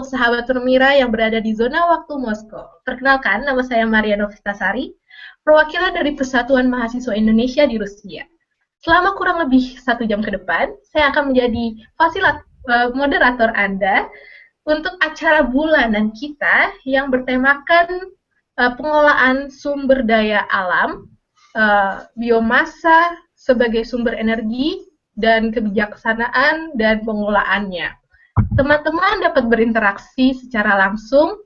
sahabat Permira yang berada di zona waktu Moskow. Perkenalkan, nama saya Maria Novitasari, perwakilan dari Persatuan Mahasiswa Indonesia di Rusia. Selama kurang lebih 1 jam ke depan, saya akan menjadi moderator Anda untuk acara bulanan kita yang bertemakan pengolahan sumber daya alam, biomasa sebagai sumber energi, dan kebijaksanaan dan pengolahannya. Teman-teman dapat berinteraksi secara langsung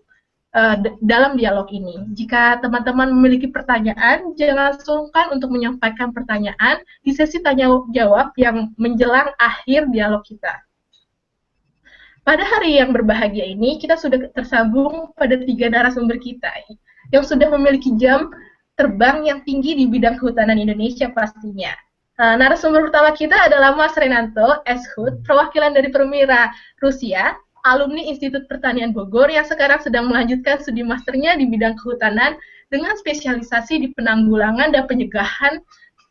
dalam dialog ini. Jika teman-teman memiliki pertanyaan, jangan sungkan untuk menyampaikan pertanyaan di sesi tanya-jawab yang menjelang akhir dialog kita. Pada hari yang berbahagia ini, kita sudah tersambung pada 3 narasumber kita yang sudah memiliki jam terbang yang tinggi di bidang kehutanan Indonesia pastinya. Narasumber pertama kita adalah Mas Renanto Eshut, perwakilan dari Permira Rusia, alumni Institut Pertanian Bogor yang sekarang sedang melanjutkan studi masternya di bidang kehutanan dengan spesialisasi di penanggulangan dan pencegahan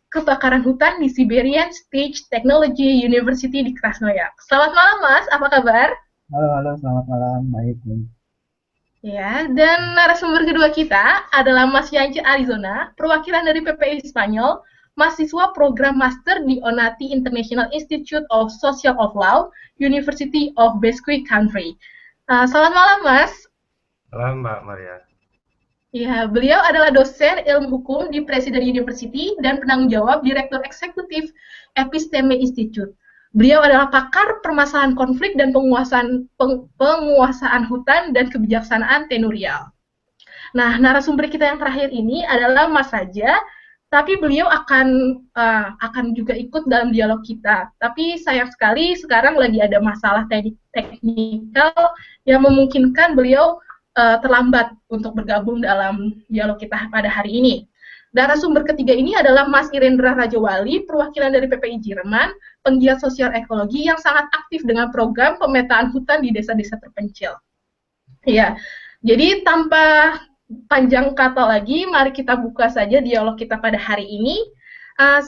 kebakaran hutan di Siberian State Technology University di Krasnoyarsk. Selamat malam Mas, apa kabar? Halo, halo, selamat malam. Baik, baik. Ya, dan narasumber kedua kita adalah Mas Yance Arizona, perwakilan dari PPI Spanyol, mahasiswa program master di Onati International Institute of Social of Law, University of Basque Country. Selamat malam, Mas. Malam, Mbak Maria. Ya, beliau adalah dosen ilmu hukum di Presiden University dan penanggung jawab Direktur Eksekutif Episteme Institute. Beliau adalah pakar permasalahan konflik dan penguasaan hutan dan kebijaksanaan tenurial. Nah, narasumber kita yang terakhir ini adalah Mas Raja, tapi beliau akan juga ikut dalam dialog kita. Tapi sayang sekali sekarang lagi ada masalah teknikal yang memungkinkan beliau terlambat untuk bergabung dalam dialog kita pada hari ini. Narasumber ketiga ini adalah Mas Irendra Rajawali, perwakilan dari PPI Jerman, penggiat sosial ekologi yang sangat aktif dengan program pemetaan hutan di desa-desa terpencil. Ya, jadi tanpa panjang kata lagi, mari kita buka saja dialog kita pada hari ini.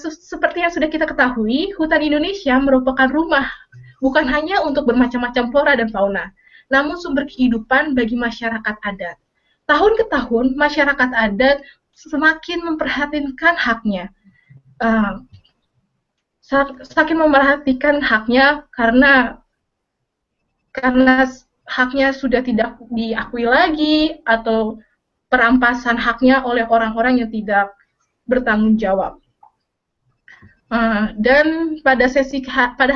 Seperti yang sudah kita ketahui, hutan Indonesia merupakan rumah bukan hanya untuk bermacam-macam flora dan fauna, namun sumber kehidupan bagi masyarakat adat. Tahun ke tahun, masyarakat adat semakin memperhatikan haknya. Semakin memperhatikan haknya karena haknya sudah tidak diakui lagi atau perampasan haknya oleh orang-orang yang tidak bertanggung jawab. Dan pada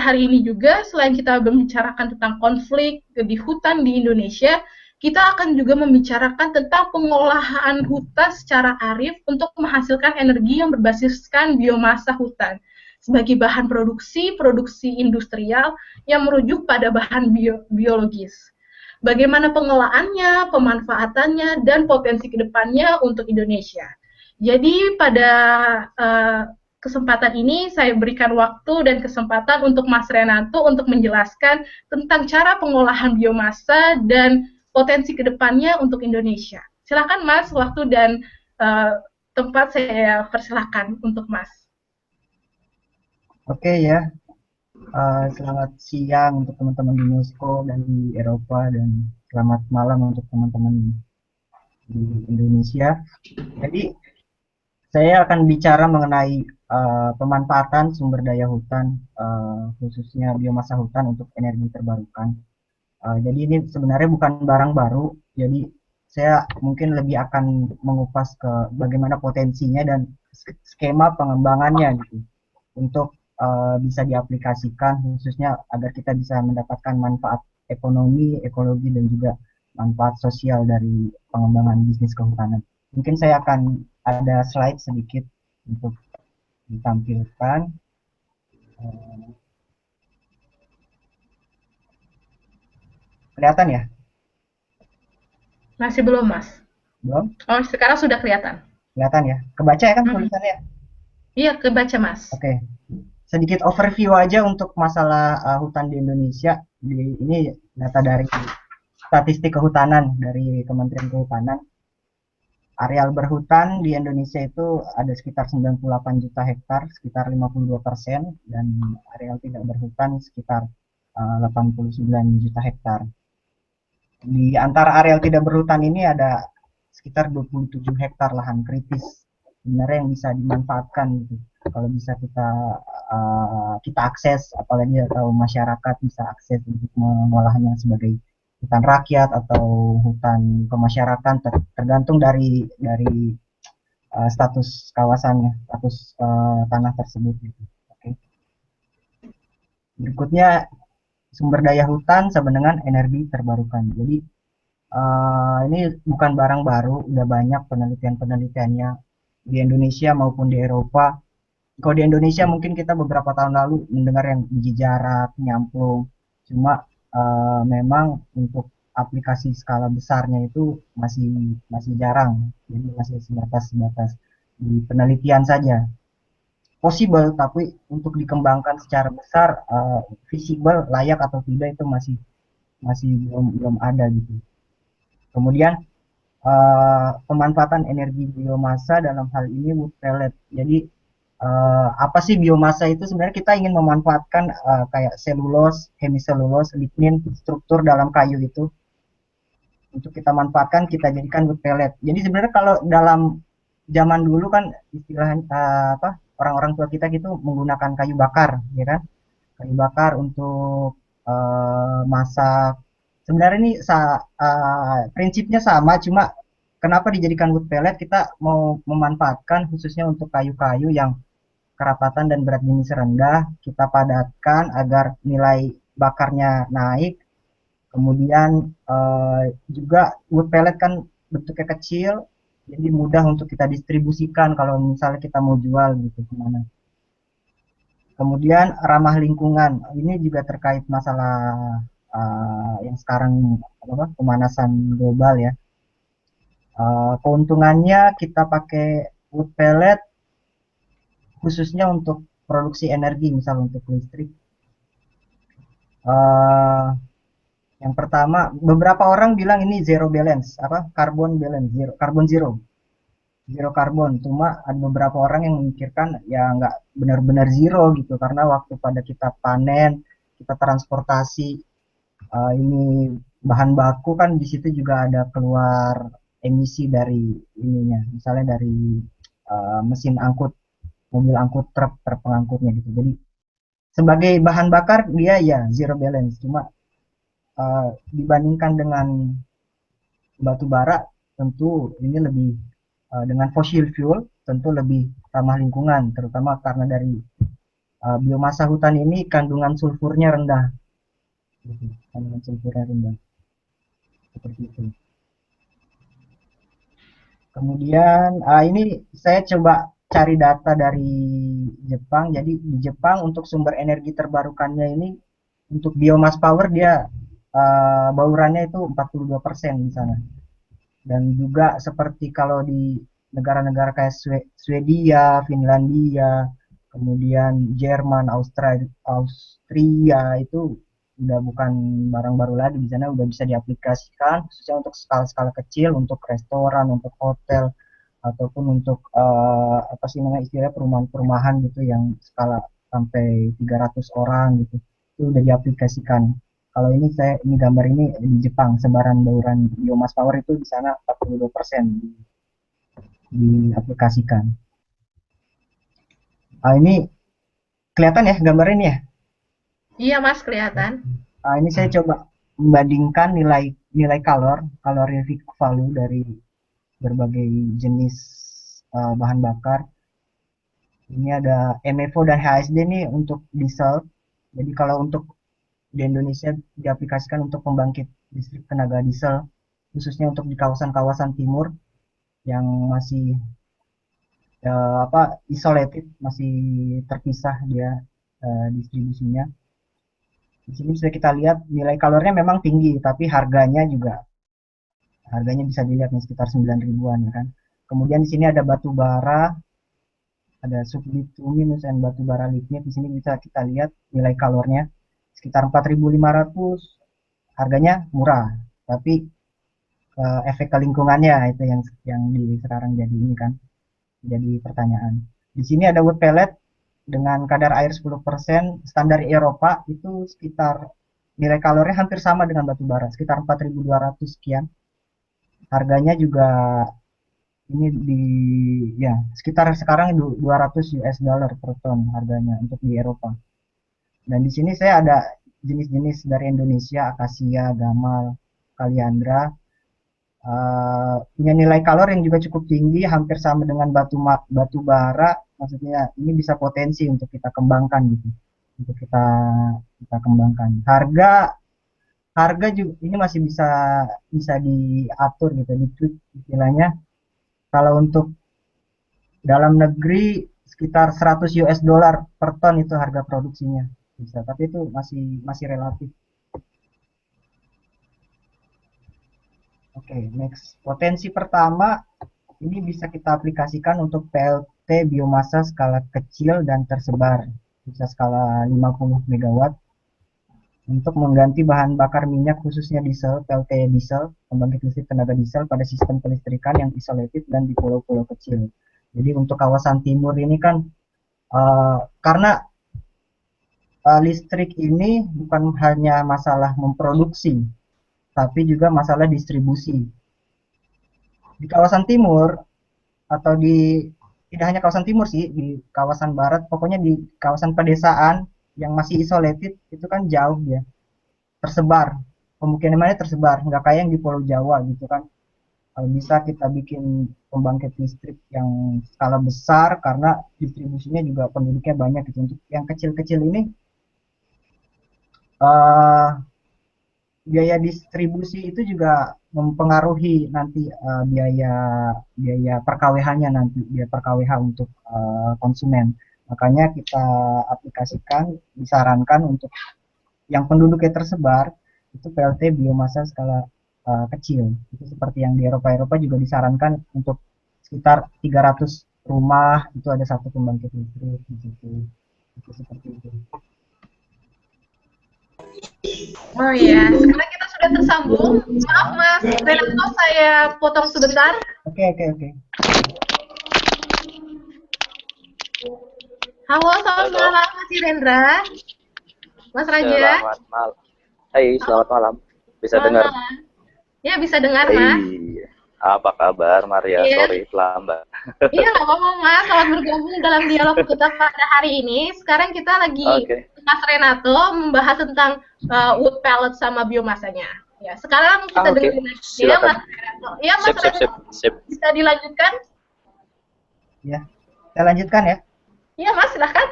hari ini juga, selain kita membicarakan tentang konflik di hutan di Indonesia, kita akan juga membicarakan tentang pengolahan hutan secara arif untuk menghasilkan energi yang berbasiskan biomasa hutan sebagai bahan produksi industrial yang merujuk pada bahan biologis. Bagaimana pengolahannya, pemanfaatannya, dan potensi kedepannya untuk Indonesia. Jadi pada kesempatan ini saya berikan waktu dan kesempatan untuk Mas Renato untuk menjelaskan tentang cara pengolahan biomasa dan potensi kedepannya untuk Indonesia. Silakan Mas, waktu dan tempat saya persilakan untuk Mas. Oke ya, selamat siang untuk teman-teman di Moskow dan di Eropa, dan selamat malam untuk teman-teman di Indonesia. Jadi, saya akan bicara mengenai pemanfaatan sumber daya hutan, khususnya biomasa hutan untuk energi terbarukan. Jadi ini sebenarnya bukan barang baru, jadi saya mungkin lebih akan mengupas ke bagaimana potensinya dan skema pengembangannya gitu, untuk bisa diaplikasikan khususnya agar kita bisa mendapatkan manfaat ekonomi, ekologi, dan juga manfaat sosial dari pengembangan bisnis kehutanan. Mungkin saya akan ada slide sedikit untuk ditampilkan. Kelihatan ya? Masih belum, Mas. Belum? Oh, sekarang sudah kelihatan. Kelihatan ya? Kebaca ya kan tulisannya? Iya, kebaca, Mas. Oke. Sedikit overview aja untuk masalah hutan di Indonesia. Ini data dari statistik kehutanan dari Kementerian Kehutanan. Areal berhutan di Indonesia itu ada sekitar 98 juta hektar, sekitar 52%, dan areal tidak berhutan sekitar 89 juta hektar. Di antara areal tidak berhutan ini ada sekitar 27 hektar lahan kritis sebenarnya yang bisa dimanfaatkan gitu. Kalau bisa kita akses, apalagi atau masyarakat bisa akses untuk mengolahnya sebagai hutan rakyat atau hutan kemasyarakatan tergantung dari status kawasannya, status tanah tersebut gitu. Oke. Berikutnya sumber daya hutan sama dengan energi terbarukan. Jadi ini bukan barang baru, udah banyak penelitian-penelitiannya di Indonesia maupun di Eropa. Kalau di Indonesia mungkin kita beberapa tahun lalu mendengar yang biji jarak, nyamplung. Cuma memang untuk aplikasi skala besarnya itu masih masih jarang. Jadi masih sebatas di penelitian saja. Possible, tapi untuk dikembangkan secara besar, visible, layak atau tidak itu masih masih belum belum ada gitu. Kemudian pemanfaatan energi biomasa dalam hal ini wood pellet. Jadi apa sih biomasa itu? Sebenarnya kita ingin memanfaatkan kayak selulos, hemiselulose, lignin, struktur dalam kayu itu untuk kita manfaatkan, kita jadikan wood pellet. Jadi sebenarnya kalau dalam zaman dulu kan istilahnya apa, orang-orang tua kita gitu menggunakan kayu bakar, ya kan? Kayu bakar untuk masak. Sebenarnya ini prinsipnya sama, cuma kenapa dijadikan wood pellet? Kita mau memanfaatkan khususnya untuk kayu-kayu yang kerapatan dan berat jenis rendah, kita padatkan agar nilai bakarnya naik. Kemudian juga wood pellet kan bentuknya kecil, jadi mudah untuk kita distribusikan kalau misalnya kita mau jual gitu kemana. Kemudian ramah lingkungan, ini juga terkait masalah yang sekarang apa, pemanasan global ya. Keuntungannya kita pakai wood pellet khususnya untuk produksi energi, misal untuk listrik. Uh, yang pertama, beberapa orang bilang ini zero balance, apa carbon balance, zero carbon. Cuma ada beberapa orang yang memikirkan ya nggak benar-benar zero gitu, karena waktu pada kita panen, kita transportasi ini bahan baku kan di situ juga ada keluar emisi dari ininya, misalnya dari mesin angkut, mobil angkut, truk pengangkutnya gitu. Jadi sebagai bahan bakar dia ya zero balance, cuma dibandingkan dengan batu bara tentu ini lebih dengan fossil fuel tentu lebih ramah lingkungan, terutama karena dari biomasa hutan ini kandungan sulfurnya rendah, gitu. Kandungan sulfurnya rendah seperti itu. Kemudian ini saya coba cari data dari Jepang. Jadi di Jepang untuk sumber energi terbarukannya ini untuk biomass power dia baurannya itu 42% di sana. Dan juga seperti kalau di negara-negara kayak Swedia, Finlandia, kemudian Jerman, Austria itu udah bukan barang baru lagi, di sana udah bisa diaplikasikan khususnya untuk skala-skala kecil, untuk restoran, untuk hotel, ataupun untuk apa sih namanya istilah perumahan-perumahan gitu yang skala sampai 300 orang gitu, itu udah diaplikasikan. Kalau ini gambar ini di Jepang, sebaran bauran biomass power itu di sana 42% diaplikasikan. Ini kelihatan ya gambar ini ya. Iya, Mas, kelihatan. Ini saya coba membandingkan nilai nilai calorific value dari berbagai jenis bahan bakar. Ini ada MFO dan HSD nih untuk diesel. Jadi kalau untuk di Indonesia diaplikasikan untuk pembangkit listrik tenaga diesel, khususnya untuk di kawasan-kawasan timur yang masih apa isolated, masih terpisah dia distribusinya. Di sini bisa kita lihat nilai kalorinya memang tinggi, tapi harganya bisa dilihat nih sekitar 9 ribuan ya kan. Kemudian di sini ada batu bara, ada subbituminous dan batu bara lignit. Di sini bisa kita lihat nilai kalornya sekitar 4.500, harganya murah, tapi efek ke lingkungannya itu yang di sekarang jadi ini kan, jadi pertanyaan. Di sini ada wood pellet dengan kadar air 10%, standar Eropa itu sekitar nilai kalorinya hampir sama dengan batu bara, sekitar 4.200 sekian. Harganya juga ini di ya sekitar sekarang 200 US dollar per ton harganya untuk di Eropa. Dan di sini saya ada jenis-jenis dari Indonesia, akasia, gamal, kaliandra, punya nilai kalori yang juga cukup tinggi, hampir sama dengan batu bara. Maksudnya ini bisa potensi untuk kita kembangkan gitu, untuk kita kembangkan. Harga harga juga ini masih bisa bisa diatur gitu, ditweak istilahnya. Kalau untuk dalam negeri sekitar 100 US dollar per ton itu harga produksinya bisa, tapi itu masih masih relatif. Oke, next. Potensi pertama ini bisa kita aplikasikan untuk PLT biomasa skala kecil dan tersebar, bisa skala 50 megawatt untuk mengganti bahan bakar minyak khususnya diesel, PLT diesel, pembangkit listrik tenaga diesel pada sistem kelistrikan yang isolated dan di pulau-pulau kecil. Jadi untuk kawasan timur ini kan karena listrik ini bukan hanya masalah memproduksi, tapi juga masalah distribusi. Di kawasan timur atau di tidak hanya kawasan timur sih, di kawasan barat, pokoknya di kawasan pedesaan yang masih isolated itu kan jauh ya, tersebar. Pemukimannya tersebar, nggak kayak yang di Pulau Jawa gitu kan. Kalau bisa kita bikin pembangkit listrik yang skala besar karena distribusinya juga penduduknya banyak gitu. Untuk yang kecil-kecil ini uh, biaya distribusi itu juga mempengaruhi nanti biaya biaya per KWH-nya, nanti biaya per KWH untuk konsumen. Makanya kita aplikasikan, disarankan untuk yang penduduknya tersebar itu PLT biomasa skala kecil. Itu seperti yang di Eropa juga disarankan untuk sekitar 300 rumah itu ada satu pembangkit listrik di situ. Itu seperti itu. Oh iya, sekarang kita sudah tersambung. Maaf Mas Renato, saya potong sebentar. Oke. Halo, selamat malam Mas Irendra. Mas Raja. Selamat malam. Hai, selamat malam. Bisa dengar? Ya, bisa dengar, Mas. Apa kabar, Maria? Iya. Sorry, lambat. Iya, nggak apa-apa, Mas. Selamat bergabung dalam dialog kita pada hari ini. Sekarang kita lagi Mas Renato membahas tentang wood pellet sama biomasanya. Ya, sekarang kita dengerin lagi ya, Mas Renato. Ya, Mas Renato. Sip. Bisa dilanjutkan? Ya, saya lanjutkan ya. Iya, Mas, silahkan.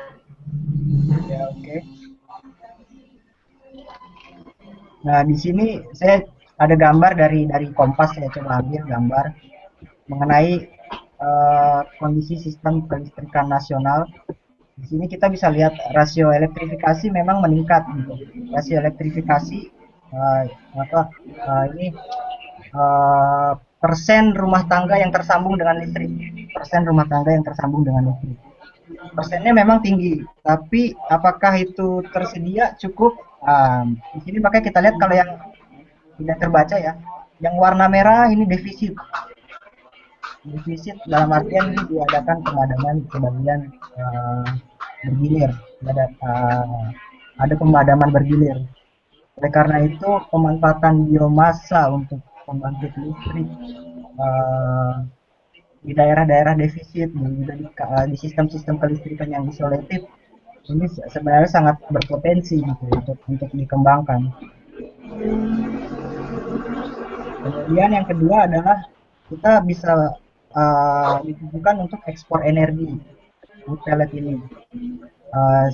Ya, oke. Nah, di sini saya ada gambar dari Kompas, saya coba ambil gambar mengenai kondisi sistem kelistrikan nasional. Di sini kita bisa lihat rasio elektrifikasi memang meningkat gitu. Rasio elektrifikasi ini persen rumah tangga yang tersambung dengan listrik. Persen rumah tangga yang tersambung dengan listrik. Persennya memang tinggi, tapi apakah itu tersedia cukup? Di sini makanya kita lihat kalau yang tidak terbaca ya, yang warna merah ini defisit. Defisit dalam artian ini diadakan pemadaman sebagian bergilir, ada pemadaman bergilir. Oleh karena itu pemanfaatan biomasa untuk pembangkit listrik di daerah-daerah defisit dan juga di sistem-sistem kelistrikan yang isolatif ini sebenarnya sangat berpotensi gitu untuk dikembangkan. Kemudian yang kedua adalah kita bisa ditujukan untuk ekspor energi wood pellet ini.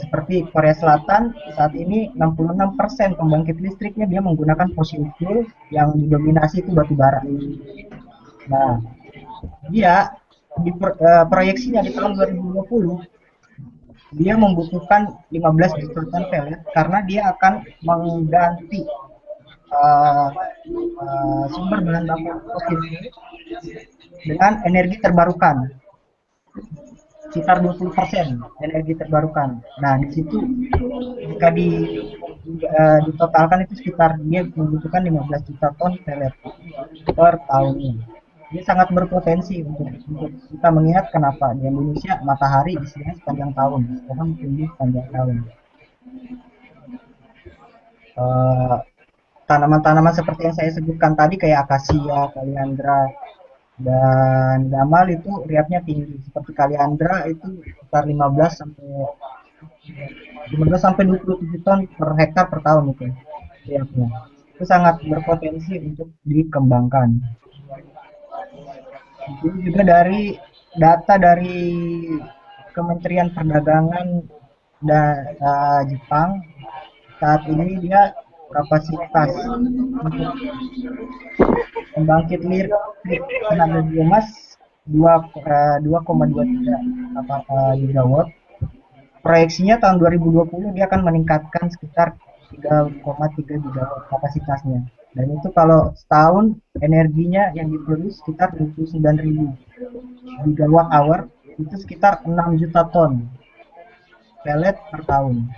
Seperti Korea Selatan saat ini 66% pembangkit listriknya dia menggunakan fossil fuel yang didominasi itu batu bara. Nah, dia di proyeksinya di tahun 2020 dia membutuhkan 15 juta ton pellet karena dia akan mengganti sumber bahan baku fosil dengan energi terbarukan, sekitar 20% energi terbarukan. Nah, di situ jika ditotalkan itu sekitar dia membutuhkan 15 juta ton pellet per tahunnya. Ini sangat berpotensi untuk kita mengingat kenapa di Indonesia matahari istilahnya sepanjang tahun, sekarang tinggi sepanjang tahun. eh, tanaman-tanaman seperti yang saya sebutkan tadi kayak akasia, kaliandra, dan gamal itu riapnya tinggi. Seperti kaliandra itu sekitar 15 sampai 27 ton per hektar per tahun itu riapnya. Itu sangat berpotensi untuk dikembangkan. Itu juga dari data dari Kementerian Perdagangan Jepang, saat ini dia kapasitas untuk pembangkit listrik tenaga biomas 2,23 gigawatt. Proyeksinya tahun 2020 dia akan meningkatkan sekitar 3,3 gigawatt kapasitasnya. Dan itu kalau setahun energinya yang diproduksi sekitar 29.000 gigawatt hour, itu sekitar 6 juta ton pelet per tahun.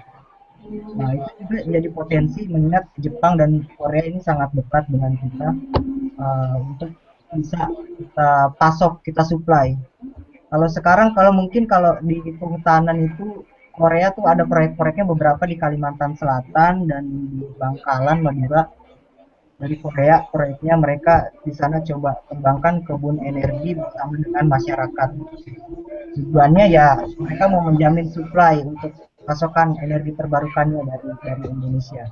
Nah, itu juga jadi potensi mengingat Jepang dan Korea ini sangat dekat dengan kita, untuk bisa kita pasok, kita supply. Kalau sekarang, kalau mungkin kalau di kehutanan itu Korea tuh ada proyek-proyeknya beberapa di Kalimantan Selatan dan di Bangkalan, Madura. Dari Korea proyeknya mereka di sana coba kembangkan kebun energi bersama dengan masyarakat. Tujuannya ya mereka mau menjamin supply untuk pasokan energi terbarukannya dari Indonesia.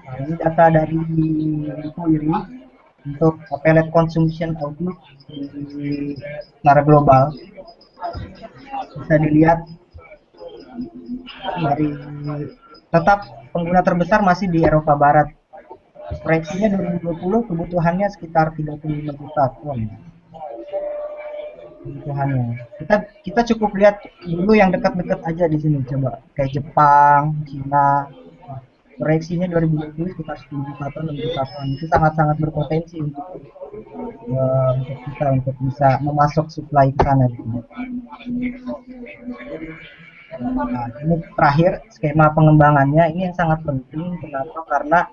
Nah, ini data dari Koiri untuk pellet consumption outlook di secara global. Bisa dilihat dari tetap pengguna terbesar masih di Eropa Barat. Proyeksinya 2020 kebutuhannya sekitar 35 juta ton. Kebutuhannya. Kita cukup lihat dulu yang dekat-dekat aja di sini, coba kayak Jepang, Cina. Proyeksinya 2020 sekitar 10 juta ton, 6 juta ton. Itu sangat-sangat berpotensi untuk kita untuk bisa memasok supply ke sana. Nah, ini terakhir skema pengembangannya ini yang sangat penting. Kenapa? Karena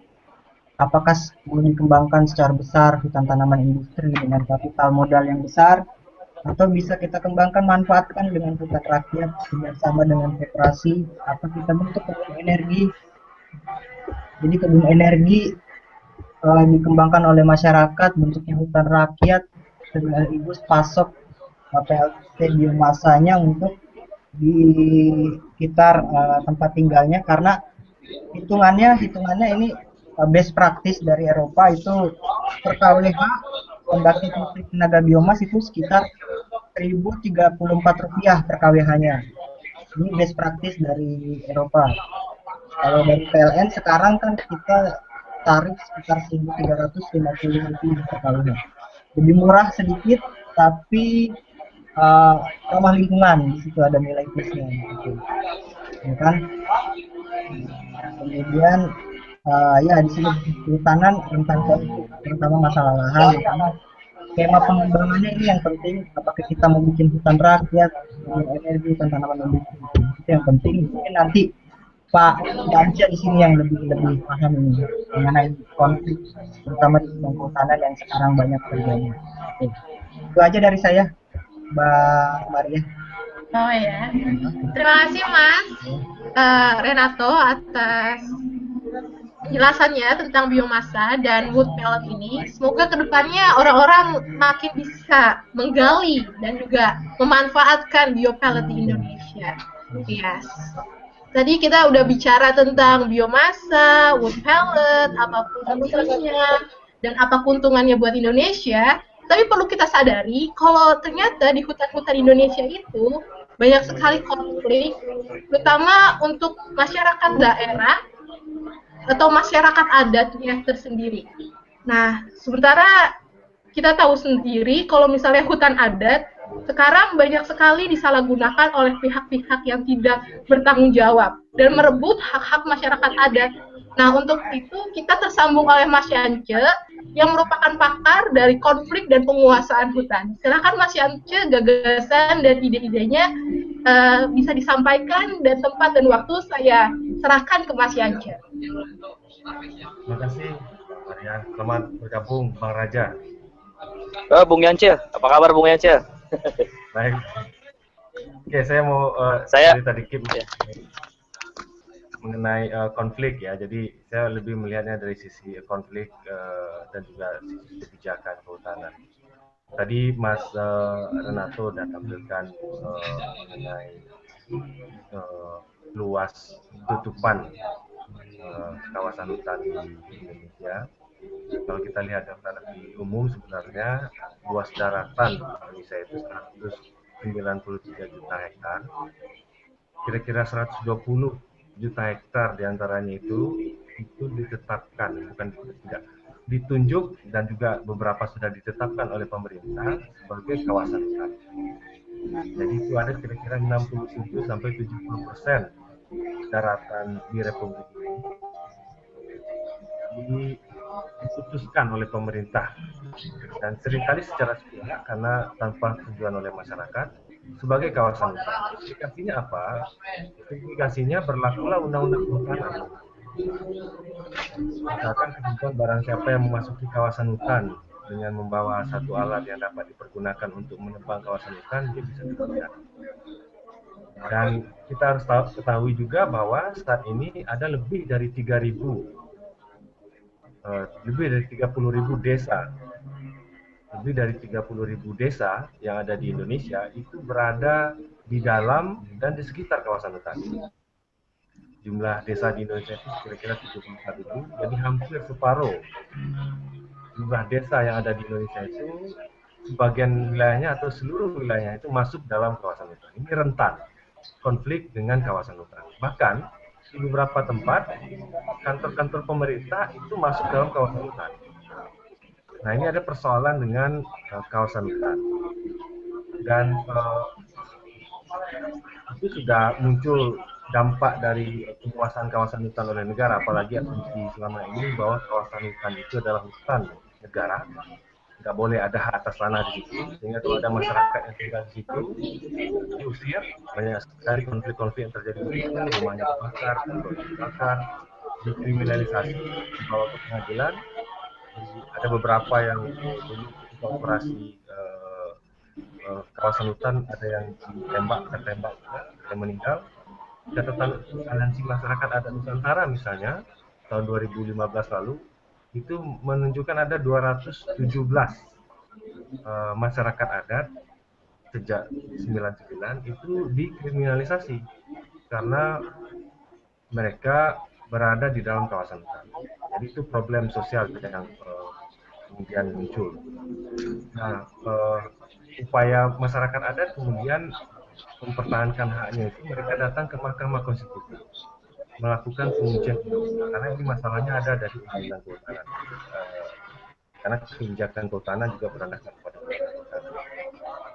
apakah mau dikembangkan secara besar hutan tanaman industri dengan kapital modal yang besar, atau bisa kita kembangkan manfaatkan dengan hutan rakyat bersama dengan koperasi, atau kita bentuk kebun energi. Jadi kebun energi dikembangkan oleh masyarakat bentuknya hutan rakyat sekaligus pasok PLT biomasanya untuk di sekitar tempat tinggalnya, karena hitungannya ini best practice dari Eropa itu per kWh pembangkit listrik tenaga biomas itu sekitar Rp1.034 per kWh-nya. Ini best practice dari Eropa. Kalau dari PLN sekarang kan kita tarif sekitar Rp1.350 per kWh. Lebih murah sedikit, tapi ramah lingkungan, di situ ada nilai plusnya gitu. Ya kan? Kemudian ya di sini kehutanan rentan konflik, terutama masalah lahan, karena skema pengembangannya ini yang penting. Apakah kita mau bikin hutan rakyat, energi, hutan tanaman industri, itu yang penting. Mungkin nanti Pak Yance di sini yang lebih paham ini mengenai konflik, terutama di bidang kehutanan yang sekarang banyak terjadi. Oke. Itu aja dari saya, Mbak Maria. Oh ya, terima kasih Mas Renato atas penjelasannya tentang biomasa dan wood pellet ini. Semoga kedepannya orang-orang makin bisa menggali dan juga memanfaatkan biopellet di Indonesia. Yes. Tadi kita udah bicara tentang biomasa, wood pellet, apa fungsinya, dan apa keuntungannya buat Indonesia. Tapi perlu kita sadari kalau ternyata di hutan-hutan Indonesia itu banyak sekali konflik, terutama untuk masyarakat daerah atau masyarakat adatnya tersendiri. Nah, sementara kita tahu sendiri kalau misalnya hutan adat sekarang banyak sekali disalahgunakan oleh pihak-pihak yang tidak bertanggung jawab dan merebut hak-hak masyarakat adat. Nah, untuk itu kita tersambung oleh Mas Yance yang merupakan pakar dari konflik dan penguasaan hutan. Silakan Mas Yance, gagasan dan ide-idenya bisa disampaikan, dan tempat dan waktu saya serahkan ke Mas Yance. Terima kasih, Maria. Selamat bergabung, Bang Raja. Bung Yance, apa kabar Bung Yance? Baik. Oke, saya mau Saya cerita dikit ya, mengenai konflik ya. Jadi saya lebih melihatnya dari sisi konflik dan juga sisi kebijakan kehutanan. Tadi Mas Renato sudah tampilkan mengenai eh, luas tutupan kawasan hutan di Indonesia. Kalau kita lihat daftar di umum sebenarnya luas daratan di Indonesia itu 193 juta hektar. Kira-kira 120 juta hektar diantaranya itu ditetapkan, bukan tidak ditunjuk dan juga beberapa sudah ditetapkan oleh pemerintah sebagai kawasan hutan. Jadi itu ada kira-kira 67 sampai 70% daratan di Republik ini diputuskan oleh pemerintah dan seringkali secara sepihak karena tanpa tujuan oleh masyarakat sebagai kawasan hutan. Implikasinya apa? Implikasinya berlakulah undang-undang kehutanan. Misalkan ketentuan barang siapa yang memasuki kawasan hutan dengan membawa satu alat yang dapat dipergunakan untuk menebang kawasan hutan, dia bisa dipidana. Dan kita harus ketahui juga bahwa saat ini ada lebih dari 30.000 desa, lebih dari 30.000 desa yang ada di Indonesia itu berada di dalam dan di sekitar kawasan hutan. Jumlah desa di Indonesia itu kira-kira 74.000, jadi hampir separuh jumlah desa yang ada di Indonesia itu sebagian wilayahnya atau seluruh wilayahnya itu masuk dalam kawasan hutan. Ini rentan konflik dengan kawasan hutan. Bahkan di beberapa tempat kantor-kantor pemerintah itu masuk dalam kawasan hutan. Nah, ini ada persoalan dengan kawasan hutan. Dan itu sudah muncul dampak dari penguasaan kawasan hutan oleh negara, apalagi asumsi selama ini bahwa kawasan hutan itu adalah hutan negara, nggak boleh ada hak atas tanah di situ, sehingga kalau ada masyarakat yang tinggal di situ diusir. Banyak sekali konflik-konflik yang terjadi di situ, rumahnya dibakar, kantornya dibakar, dikriminalisasi, dibawa ke pengadilan. Ada beberapa yang dulu ketika operasi kawasan hutan ada yang ditembak, tertembak, ada meninggal. Catatan aliansi masyarakat adat Nusantara misalnya tahun 2015 lalu itu menunjukkan ada 217 masyarakat adat sejak 99 itu dikriminalisasi karena mereka berada di dalam kawasan hutan. Jadi itu problem sosial yang kemudian muncul. Nah, upaya masyarakat adat kemudian mempertahankan haknya itu mereka datang ke Mahkamah Konstitusi melakukan pengujian karena ini masalahnya ada dari undang-undang kehutanan. Karena kebijakan kehutanan juga berdasarkan pada undang-undang kehutanan.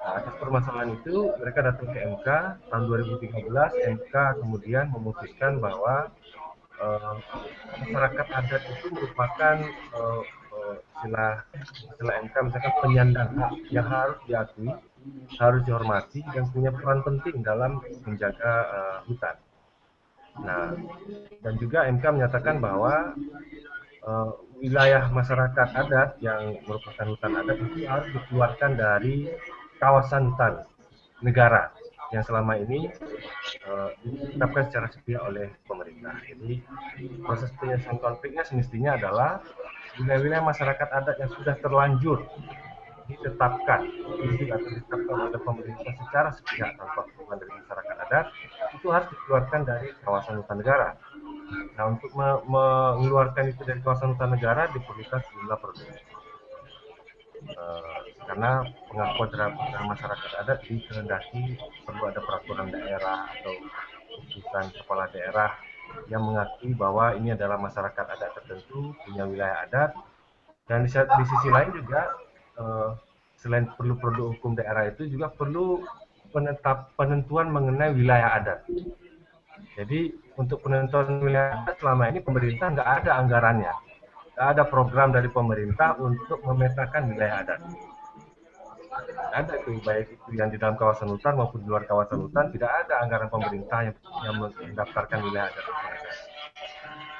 Nah, atas permasalahan itu mereka datang ke MK tahun 2013. MK kemudian memutuskan bahwa masyarakat adat itu merupakan istilah MK misalkan penyandang hak yang harus diakui, harus dihormati dan punya peran penting dalam menjaga hutan. Nah, dan juga MK menyatakan bahwa wilayah masyarakat adat yang merupakan hutan adat itu harus dikeluarkan dari kawasan hutan negara yang selama ini ditetapkan secara sepihak oleh pemerintah. Jadi proses penyelesaian konfliknya semestinya adalah wilayah-wilayah masyarakat adat yang sudah terlanjur ditetapkan oleh pemerintah secara sepihak tanpa dukungan dari masyarakat adat itu harus dikeluarkan dari kawasan hutan negara. Nah, untuk mengeluarkan itu dari kawasan hutan negara diperlukan sejumlah proses. Karena pengakuan terhadap masyarakat adat dikehendaki perlu ada peraturan daerah atau keputusan kepala daerah yang mengakui bahwa ini adalah masyarakat adat tertentu punya wilayah adat. Dan di sisi lain juga selain perlu produk hukum daerah itu juga perlu penentuan mengenai wilayah adat. Jadi untuk penentuan wilayah adat selama ini pemerintah nggak ada anggarannya, nggak ada program dari pemerintah untuk memetakan wilayah adat. Ada itu baik itu yang di dalam kawasan hutan maupun di luar kawasan hutan tidak ada anggaran pemerintah yang mendaftarkan wilayah adat.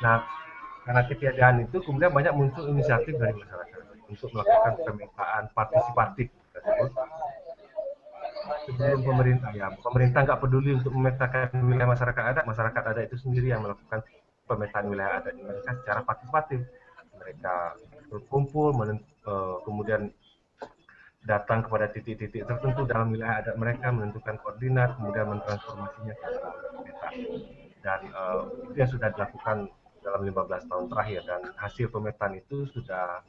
Nah, karena ketiadaan itu kemudian banyak muncul inisiatif dari masyarakat untuk melakukan pemetaan partisipatif tersebut. sebelum pemerintah ya, pemerintah nggak peduli untuk memetakan wilayah masyarakat adat itu sendiri yang melakukan pemetaan wilayah adat mereka secara partisipatif. Mereka berkumpul, kemudian datang kepada titik-titik tertentu dalam wilayah adat mereka, menentukan koordinat, kemudian mentransformasinya ke dalam peta. Dan itu yang sudah dilakukan dalam 15 tahun terakhir, dan hasil pemetaan itu sudah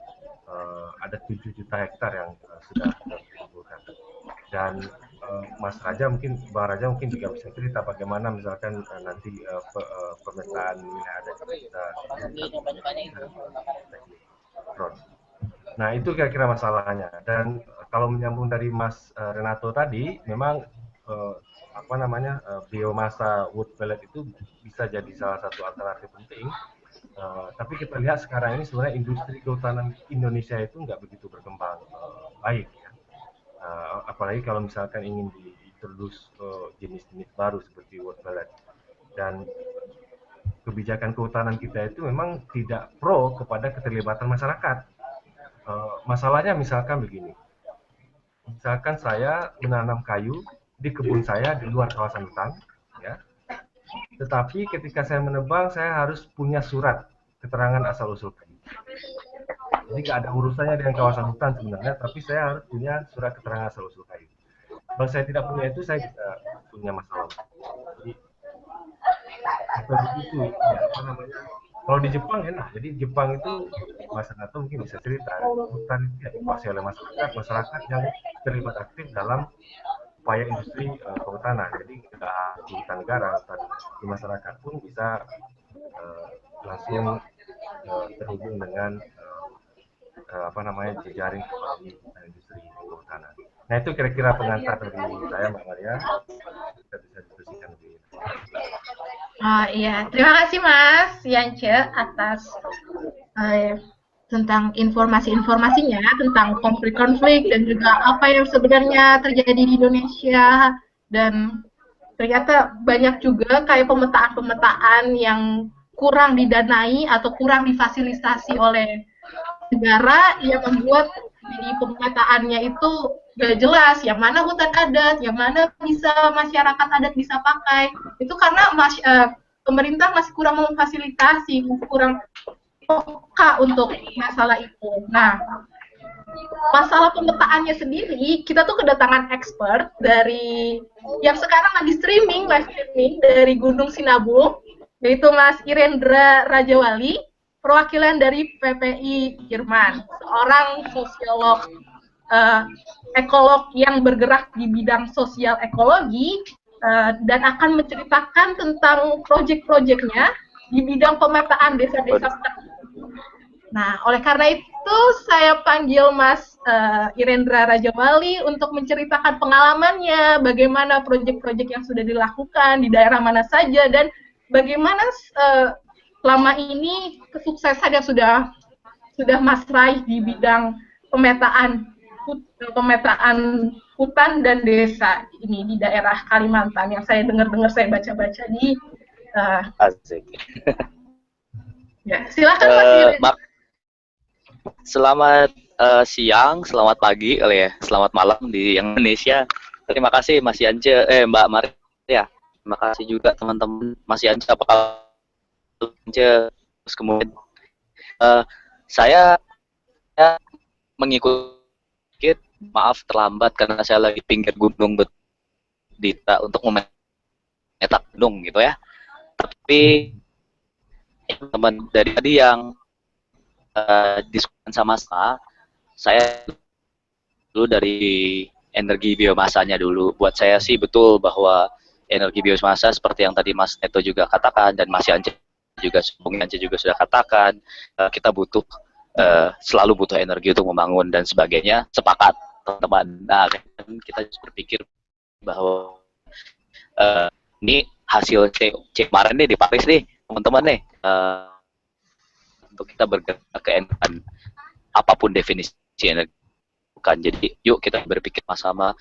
ada 7 juta hektar yang sudah dikumpulkan. Dan Bang Raja mungkin juga bisa cerita bagaimana misalkan nanti pemetaan wilayah adat kita. Nah, itu kira-kira masalahnya. Dan kalau menyambung dari Mas Renato tadi, memang biomasa wood pellet itu bisa jadi salah satu alternatif penting. Tapi kita lihat sekarang ini sebenarnya industri kehutanan Indonesia itu nggak begitu berkembang baik. Ya. Apalagi kalau misalkan ingin diintroduce jenis-jenis baru seperti wood pellet. Dan kebijakan kehutanan kita itu memang tidak pro kepada keterlibatan masyarakat. Masalahnya misalkan begini, misalkan saya menanam kayu di kebun saya di luar kawasan hutan, ya. Tetapi ketika saya menebang, saya harus punya surat keterangan asal usul kayu. Jadi nggak ada urusannya dengan kawasan hutan sebenarnya, tapi saya harus punya surat keterangan asal usul kayu. Kalau saya tidak punya itu, saya bisa punya masalah. Jadi itu ya, apa namanya? Kalau di Jepang enak, jadi Jepang itu Mas Renato mungkin bisa cerita, hutan itu ya dikuasai oleh masyarakat yang terlibat aktif dalam upaya industri kehutanan. Jadi tidak di hutan negara, hutan di masyarakat pun bisa langsung terhubung dengan jejaring ekonomi dan industri kehutanan. Nah, itu kira-kira pengantar dari saya, Mbak Maria. Kita bisa diskusikan lebih. Oh iya, terima kasih Mas Yance atas tentang informasi-informasinya tentang konflik-konflik dan juga apa yang sebenarnya terjadi di Indonesia, dan ternyata banyak juga kayak pemetaan-pemetaan yang kurang didanai atau kurang difasilitasi oleh negara yang membuat jadi pemetaannya itu gak jelas yang mana hutan adat, yang mana bisa masyarakat adat bisa pakai. Itu karena pemerintah masih kurang memfasilitasi, kurang peka untuk masalah itu. Nah, masalah pemetaannya sendiri, kita tuh kedatangan expert dari yang sekarang lagi live streaming dari Gunung Sinabung, yaitu Mas Irendra Rajawali, perwakilan dari PPI Jerman, seorang sosiolog ekolog yang bergerak di bidang sosial ekologi dan akan menceritakan tentang proyek-proyeknya di bidang pemetaan desa-desa. Nah, oleh karena itu saya panggil Mas Irendra Rajawali untuk menceritakan pengalamannya, bagaimana proyek-proyek yang sudah dilakukan di daerah mana saja, dan bagaimana selama ini kesuksesan yang sudah Mas raih di bidang pemetaan hutan dan desa ini di daerah Kalimantan yang saya dengar-dengar, saya baca-baca di Asik. Ya, silakan Mas. Selamat siang, selamat pagi kali ya, selamat malam di Indonesia. Terima kasih Mas Yance, Mbak Maria. Terima kasih juga teman-teman Mas Yance, apa kabar? Terus kemudian saya mengikuti, maaf terlambat karena saya lagi pinggir gunung Dita untuk memetak gunung gitu ya. Tapi teman dari tadi yang diskusi sama saya dulu dari energi biomasanya dulu. Buat saya sih betul bahwa energi biomasa seperti yang tadi Mas Neto juga katakan dan Mas Yance juga, Bung Yance juga sudah katakan, kita butuh selalu butuh energi untuk membangun dan sebagainya. Sepakat teman-teman. Nah, kita berpikir bahwa ini hasil C kemarin nih di Paris nih teman-teman nih, untuk kita bergerak ke energi, apapun definisi energi bukan. Jadi yuk kita berpikir sama-sama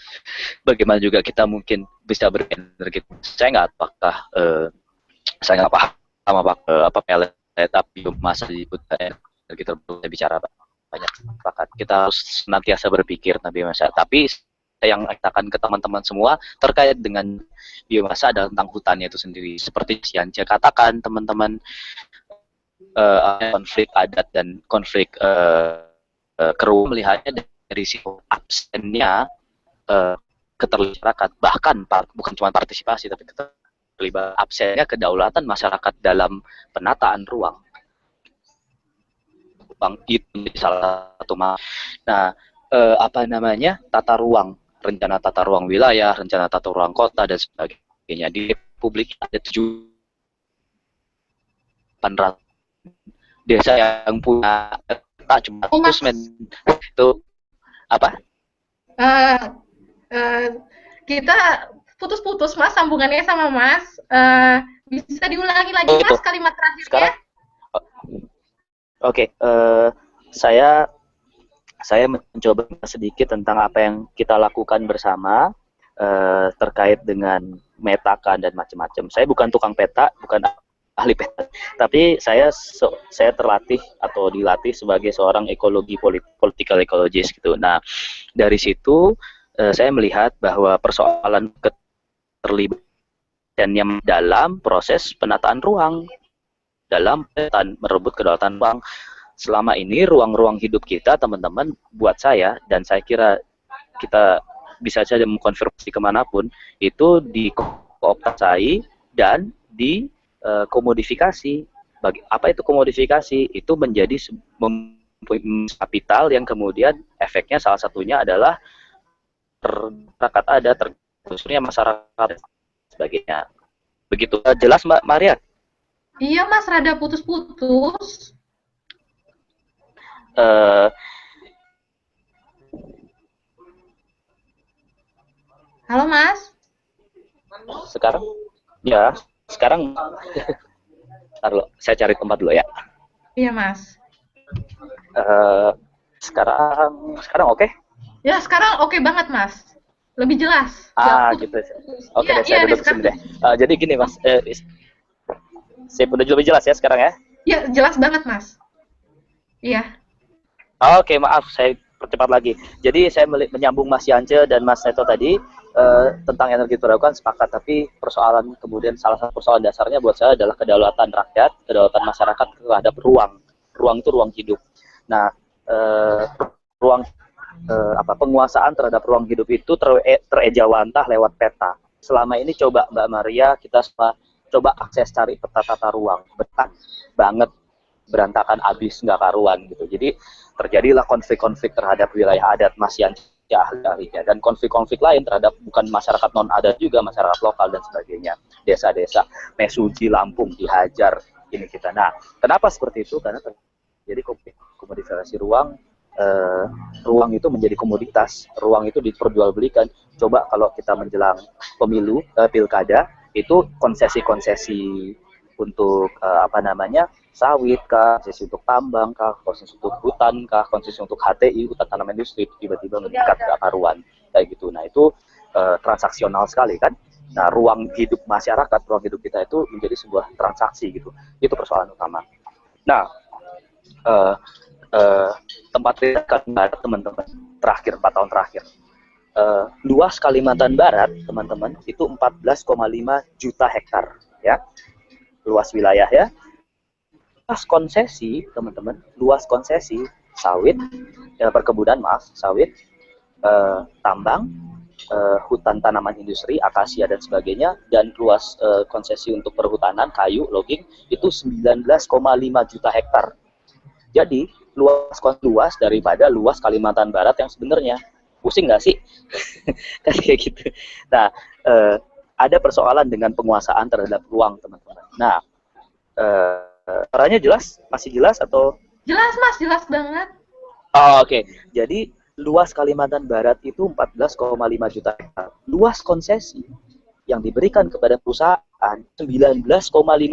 bagaimana juga kita mungkin bisa berenergi. Saya nggak paham apa pellet tapi biomasa disebut energi terbarukan. Bicara banyak sepakat. Kita harus senantiasa berpikir tentang biomasa. Tapi yang katakan ke teman-teman semua terkait dengan biomasa adalah tentang hutannya itu sendiri. Seperti yang saya katakan, teman-teman, konflik adat dan konflik keruh melihatnya dari sisi absennya keterlibatan, bahkan bukan cuma partisipasi tapi keterlibatan absennya kedaulatan masyarakat dalam penataan ruang. Itu menjadi salah satu. Nah, tata ruang, rencana tata ruang wilayah, rencana tata ruang kota dan sebagainya di Republik ada 700 desa yang punya tak cuma itu apa? Kita putus-putus Mas sambungannya sama Mas. Bisa diulangi lagi Oh, Mas kalimat terakhirnya? Sekarang, Oke, saya mencoba sedikit tentang apa yang kita lakukan bersama terkait dengan metakan dan macam-macam. Saya bukan tukang peta, bukan ahli peta, tapi saya terlatih atau dilatih sebagai seorang political ecologist gitu. Nah, dari situ saya melihat bahwa persoalan keterlibatan yang dalam proses penataan ruang, dalam merebut kedaulatan ruang. Selama ini ruang-ruang hidup kita, teman-teman, buat saya, dan saya kira kita bisa saja mengkonfirmasi kemanapun, itu dikooptasi dan dikomodifikasi. Apa itu komodifikasi? Itu menjadi kapital yang kemudian efeknya salah satunya adalah masyarakat ada, khususnya masyarakat dan sebagainya. Begitu. Jelas Mbak Maria? Iya Mas, rada putus-putus. Halo Mas. Sekarang? Ya, sekarang. Ntar lo, saya cari tempat dulu ya. Iya Mas. Sekarang oke? Ya sekarang oke banget Mas. Lebih jelas. Gitu. Oke deh, saya duduk sini deh. Jadi gini Mas, saya udah lebih jelas ya sekarang ya? Iya, jelas banget Mas. Iya. Oke, maaf, saya percepat lagi. Jadi saya menyambung Mas Yance dan Mas Neto tadi tentang energi terbarukan sepakat, tapi persoalan kemudian salah satu persoalan dasarnya buat saya adalah kedaulatan rakyat, kedaulatan masyarakat terhadap ruang. Ruang itu ruang hidup. Nah, penguasaan terhadap ruang hidup itu terejawantah lewat peta. Selama ini coba Mbak Maria, kita coba akses cari peta tata ruang, berantakan abis nggak karuan gitu. Jadi terjadilah konflik-konflik terhadap wilayah adat, Mas Yance ahlinya, dan konflik-konflik lain terhadap bukan masyarakat non adat juga, masyarakat lokal dan sebagainya, desa-desa. Mesuji Lampung dihajar ini kita. Nah, kenapa seperti itu? Karena terjadi komodifikasi ruang. Ruang itu menjadi komoditas, ruang itu diperjualbelikan. Coba kalau kita menjelang pemilu, pilkada, itu konsesi-konsesi untuk sawit kah, konsesi untuk tambang kah, konsesi untuk hutan kah, konsesi untuk HTI, hutan tanaman industri, tiba-tiba meningkat ke karuan kayak gitu. Nah, itu transaksional sekali kan. Nah, ruang hidup masyarakat, ruang hidup kita itu menjadi sebuah transaksi gitu. Itu persoalan utama. Nah, tempat riset Barat, teman-teman, terakhir 4 tahun terakhir, luas Kalimantan Barat, teman-teman, itu 14,5 juta hektar, ya, luas wilayah ya. Luas konsesi, teman-teman, luas konsesi sawit, perkebunan, sawit, tambang, hutan tanaman industri, akasia dan sebagainya, dan luas konsesi untuk perhutanan, kayu, logging, itu 19,5 juta hektar. Jadi luas daripada luas Kalimantan Barat yang sebenarnya. Pusing nggak sih? Kan kayak gitu. Nah, ada persoalan dengan penguasaan terhadap ruang, teman-teman. Nah, caranya jelas? Masih jelas atau? Jelas Mas, jelas banget. Oke. Jadi luas Kalimantan Barat itu 14,5 juta hektar. Luas konsesi yang diberikan kepada perusahaan 19,5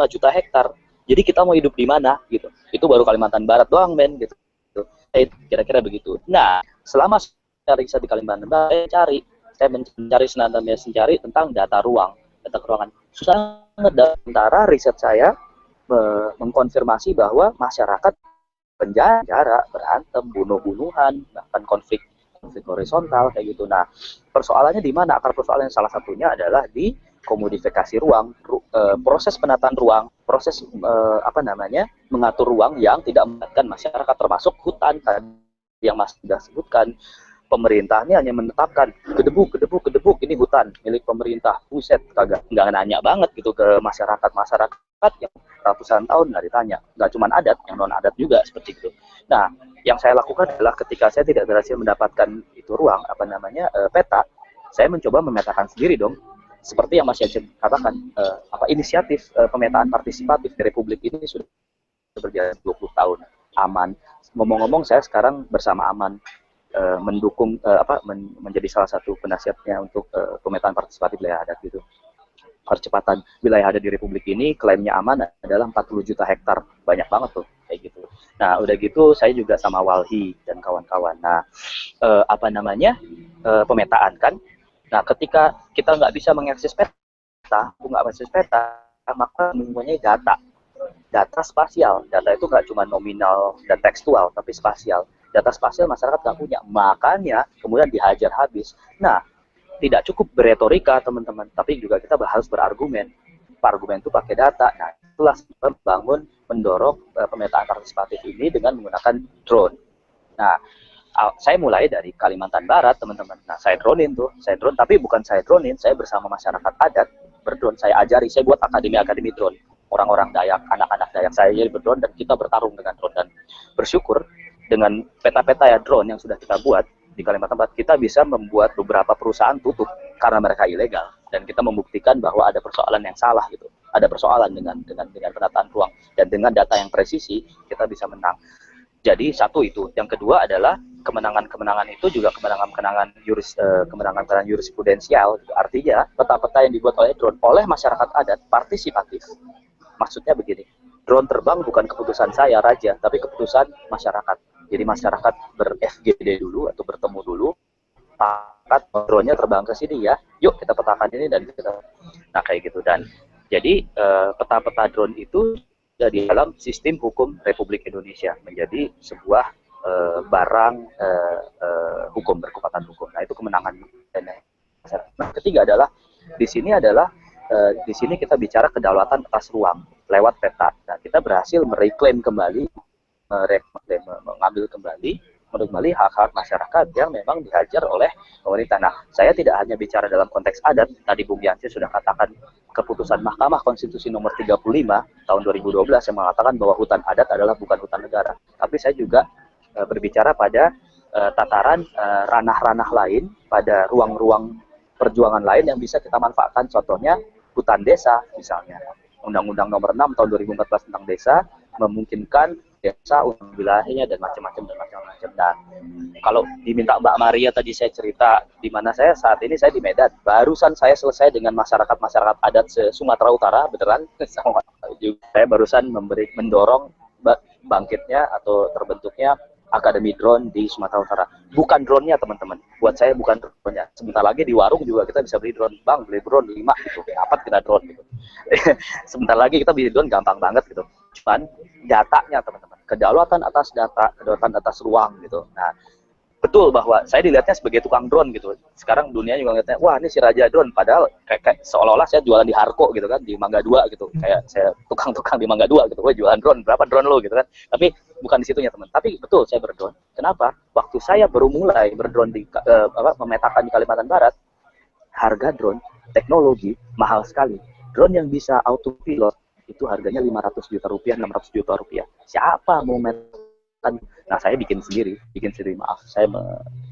juta hektar. Jadi kita mau hidup di mana gitu? Itu baru Kalimantan Barat doang, men, gitu. Kira-kira begitu. Nah, selama saya riset di Kalimantan Barat, saya mencari tentang data ruang, data keruangan. Susah banget. Sementara riset saya mengkonfirmasi bahwa masyarakat penjara, berantem, bunuh-bunuhan, bahkan konflik konflik horizontal kayak gitu. Nah, persoalannya di mana? Akar persoalan salah satunya adalah di komodifikasi ruang, proses penataan ruang, proses mengatur ruang yang tidak melibatkan masyarakat, termasuk hutan kan yang Mas sudah sebutkan. Pemerintahnya hanya menetapkan gedebuk ini hutan milik pemerintah, buset, nggak nanya banget gitu ke masyarakat yang ratusan tahun nggak ditanya, nggak cuma adat, yang non adat juga seperti itu. Nah, yang saya lakukan adalah ketika saya tidak berhasil mendapatkan itu ruang peta, saya mencoba memetakan sendiri dong, seperti yang Mas Yacin katakan, inisiatif pemetaan partisipatif di Republik ini sudah berjalan 20 tahun, aman. Ngomong-ngomong, saya sekarang bersama Aman mendukung menjadi salah satu penasihatnya untuk pemetaan partisipatif wilayah adat gitu. Percepatan wilayah adat di Republik ini, klaimnya Aman adalah 40 juta hektar, banyak banget tuh kayak gitu. Nah, udah gitu saya juga sama Walhi dan kawan-kawan. Nah, pemetaan kan. Nah, ketika kita nggak bisa mengakses peta, maka mempunyai data spasial. Data itu nggak cuma nominal dan tekstual, tapi spasial. Data spasial masyarakat nggak punya, makanya kemudian dihajar habis. Nah, tidak cukup beretorika teman-teman, tapi juga kita harus berargumen. Argumen itu pakai data. Nah, itulah mendorong pemetaan partisipatif ini dengan menggunakan drone. Nah, saya mulai dari Kalimantan Barat teman-teman. Nah, saya drone, tapi bukan saya dronein, saya bersama masyarakat adat berdrone. Saya ajari, saya buat akademi drone. Orang-orang Dayak, anak-anak Dayak saya jadi berdrone, dan kita bertarung dengan drone. Dan bersyukur dengan peta-peta ya drone yang sudah kita buat di Kalimantan Barat, kita bisa membuat beberapa perusahaan tutup karena mereka ilegal, dan kita membuktikan bahwa ada persoalan yang salah gitu, ada persoalan dengan penataan ruang, dan dengan data yang presisi kita bisa menang. Jadi satu itu, yang kedua adalah kemenangan itu juga kemenangan jurisprudensial, artinya peta-peta yang dibuat oleh drone oleh masyarakat adat partisipatif. Maksudnya begini, drone terbang bukan keputusan saya Raja, tapi keputusan masyarakat. Jadi masyarakat ber-FGD dulu atau bertemu dulu, pakat drone-nya terbang ke sini ya, yuk kita petakan ini dan kita, nah kayak gitu. Dan jadi peta-peta drone itu di dalam sistem hukum Republik Indonesia menjadi sebuah barang hukum, berkekuatan hukum. Nah, itu kemenangan. Nah, ketiga adalah di sini kita bicara kedaulatan atas ruang lewat peta. Nah, kita berhasil mengambil kembali hak-hak masyarakat yang memang dihajar oleh pemerintah. Nah, saya tidak hanya bicara dalam konteks adat, tadi Bung Yansi sudah katakan keputusan Mahkamah Konstitusi nomor 35 tahun 2012 yang mengatakan bahwa hutan adat adalah bukan hutan negara. Tapi saya juga berbicara pada tataran ranah-ranah lain, pada ruang-ruang perjuangan lain yang bisa kita manfaatkan. Contohnya hutan desa misalnya. Undang-Undang nomor 6 tahun 2014 tentang desa memungkinkan desa untuk wilayahnya dan macam-macam. Dan kalau diminta Mbak Maria tadi saya cerita di mana saya saat ini, saya di Medan. Barusan saya selesai dengan masyarakat adat Sumatera Utara, beneran. Saya barusan mendorong bangkitnya atau terbentuknya Akademi Drone di Sumatera Utara. Bukan drone-nya teman-teman, buat saya bukan drone-nya. Sebentar lagi di warung juga kita bisa beli drone. Bang, beli drone 5 gitu, apa kita drone gitu. Sebentar lagi kita beli drone gampang banget gitu. Cuman datanya teman-teman, kedaulatan atas data, kedaulatan atas ruang gitu. Nah, betul bahwa saya dilihatnya sebagai tukang drone gitu. Sekarang dunia juga ngeliatnya, wah ini si Raja Drone, padahal kayak seolah-olah saya jualan di Harko gitu kan, di Mangga 2 gitu. Kayak saya tukang-tukang di Mangga 2 gitu. Wah, jualan drone, berapa drone lo gitu kan. Tapi bukan di situnya teman. Tapi betul saya berdrone. Kenapa? Waktu saya baru mulai berdrone memetakan di Kalimantan Barat, harga drone teknologi mahal sekali. Drone yang bisa autopilot itu harganya 500 juta rupiah, 600 juta rupiah. Siapa mau metakan? Nah, saya bikin sendiri, maaf. Saya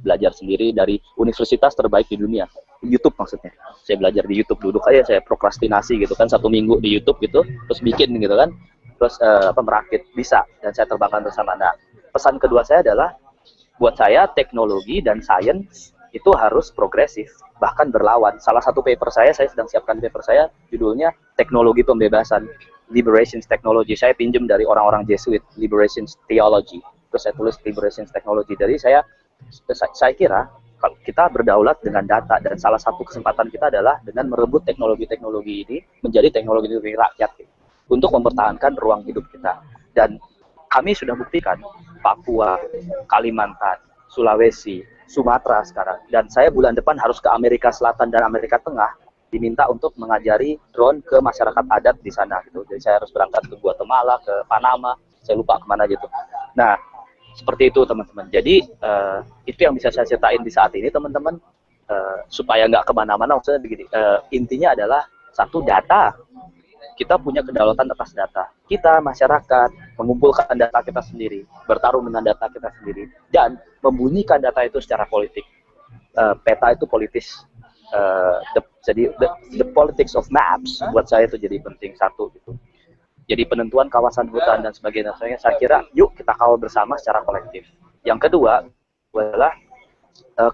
belajar sendiri dari universitas terbaik di dunia. YouTube maksudnya. Saya belajar di YouTube, duduk aja saya prokrastinasi gitu kan, 1 minggu di YouTube gitu, terus bikin gitu kan. Terus merakit bisa, dan saya terbangkan bersama. Nah, pesan kedua saya adalah buat saya teknologi dan sains itu harus progresif, bahkan berlawan. Salah satu paper saya sedang siapkan paper saya, judulnya Teknologi Pembebasan, Liberations Technology. Saya pinjam dari orang-orang Jesuit, Liberations Theology. Terus saya tulis Liberations Technology. Jadi saya kira kalau kita berdaulat dengan data, dan salah satu kesempatan kita adalah dengan merebut teknologi-teknologi ini menjadi teknologi rakyat untuk mempertahankan ruang hidup kita. Dan kami sudah buktikan Papua, Kalimantan, Sulawesi, Sumatera sekarang. Dan saya bulan depan harus ke Amerika Selatan dan Amerika Tengah, diminta untuk mengajari drone ke masyarakat adat di sana gitu. Jadi saya harus berangkat ke Guatemala, ke Panama, saya lupa kemana gitu. Nah, seperti itu teman-teman. Jadi itu yang bisa saya ceritain di saat ini teman-teman, supaya nggak kemana-mana. Maksudnya begini, intinya adalah satu, data. Kita punya kedaulatan atas data. Kita masyarakat mengumpulkan data kita sendiri, bertarung dengan data kita sendiri, dan membunyikan data itu secara politik. Peta itu politis. Jadi the politics of maps buat saya itu jadi penting, satu gitu. Jadi penentuan kawasan hutan dan sebagainya. Saya kira yuk kita kawal bersama secara kolektif. Yang kedua adalah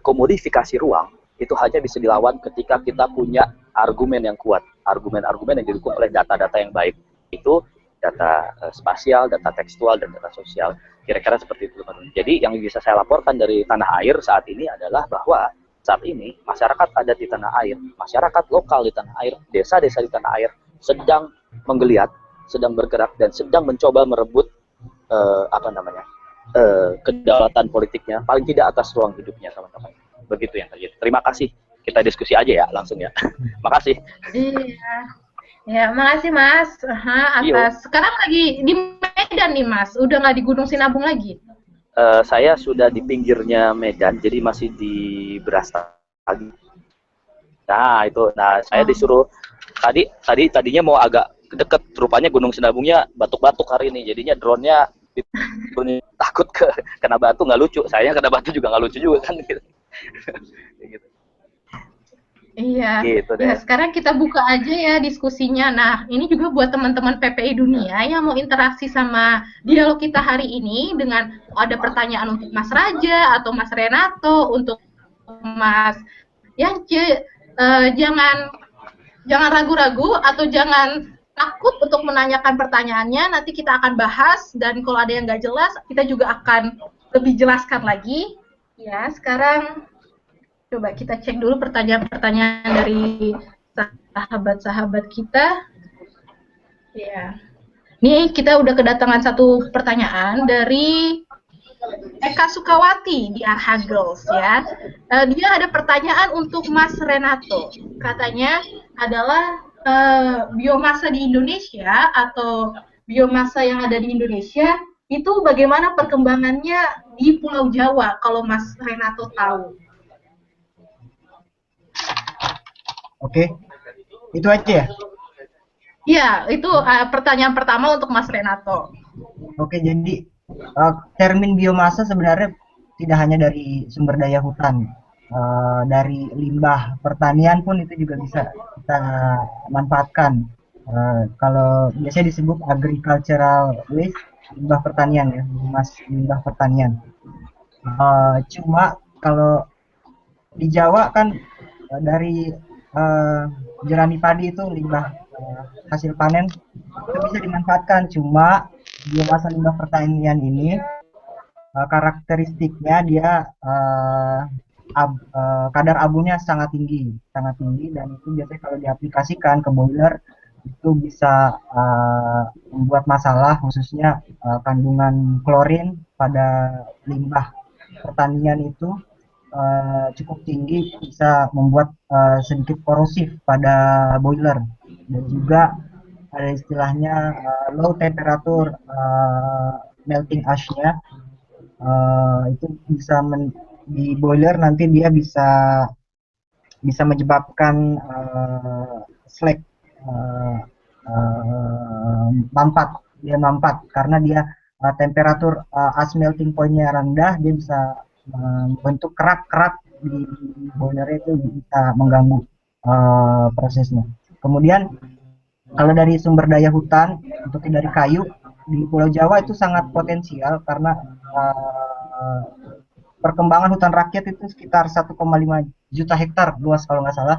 komodifikasi ruang itu hanya bisa dilawan ketika kita punya argumen yang kuat, argumen-argumen yang didukung oleh data-data yang baik. Itu data spasial, data tekstual, dan data sosial. Kira-kira seperti itu teman-teman. Jadi yang bisa saya laporkan dari tanah air saat ini adalah bahwa saat ini masyarakat adat di tanah air, masyarakat lokal di tanah air, desa-desa di tanah air sedang menggeliat, sedang bergerak, dan sedang mencoba merebut kedaulatan politiknya, paling tidak atas ruang hidupnya teman-teman. Begitu yang terjadi. Terima kasih. Kita diskusi aja ya langsung ya. Makasih. Iya. Ya, makasih Mas. Atas. Sekarang lagi di Medan nih Mas. Udah nggak di Gunung Sinabung lagi? Saya sudah di pinggirnya Medan, jadi masih di Brastagi. Nah itu, saya disuruh tadinya mau agak deket, rupanya Gunung Sinabungnya batuk-batuk hari ini, jadinya drone-nya takut kena batu, nggak lucu. Sayangnya kena batu juga nggak lucu juga kan. Gitu. Iya. Gitu deh. Ya, sekarang kita buka aja ya diskusinya. Nah, ini juga buat teman-teman PPI Dunia yang mau interaksi sama dialog kita hari ini, dengan ada pertanyaan untuk Mas Raja atau Mas Renato, untuk Mas Yance, jangan ragu-ragu atau jangan takut untuk menanyakan pertanyaannya. Nanti kita akan bahas, dan kalau ada yang nggak jelas, kita juga akan lebih jelaskan lagi. Ya, sekarang coba kita cek dulu pertanyaan-pertanyaan dari sahabat-sahabat kita. Ya, ini kita udah kedatangan satu pertanyaan dari Eka Sukawati di Arha Girls ya. Dia ada pertanyaan untuk Mas Renato. Katanya adalah biomasa di Indonesia atau biomasa yang ada di Indonesia itu bagaimana perkembangannya di Pulau Jawa, kalau Mas Renato tahu? Oke, itu aja ya? Iya, itu pertanyaan pertama untuk Mas Renato. Oke, jadi termin biomasa sebenarnya tidak hanya dari sumber daya hutan, dari limbah pertanian pun itu juga bisa kita manfaatkan. Kalau biasanya disebut agricultural waste, limbah pertanian ya, limbah pertanian. Cuma kalau di Jawa kan dari jerami padi itu limbah hasil panen itu bisa dimanfaatkan. Cuma biomasa limbah pertanian ini karakteristiknya dia kadar abunya sangat tinggi, dan itu biasanya kalau diaplikasikan ke boiler itu bisa membuat masalah, khususnya kandungan klorin pada limbah pertanian itu cukup tinggi, bisa membuat sedikit korosif pada boiler, dan juga ada istilahnya low temperature melting ash-nya, itu bisa di boiler nanti dia bisa menyebabkan slack, mampat karena dia temperatur ash melting point-nya rendah, dia bisa membentuk kerak-kerak di boilernya, itu bisa mengganggu prosesnya. Kemudian kalau dari sumber daya hutan, untuk dari kayu di Pulau Jawa itu sangat potensial karena perkembangan hutan rakyat itu sekitar 1,5 juta hektar luas kalau nggak salah.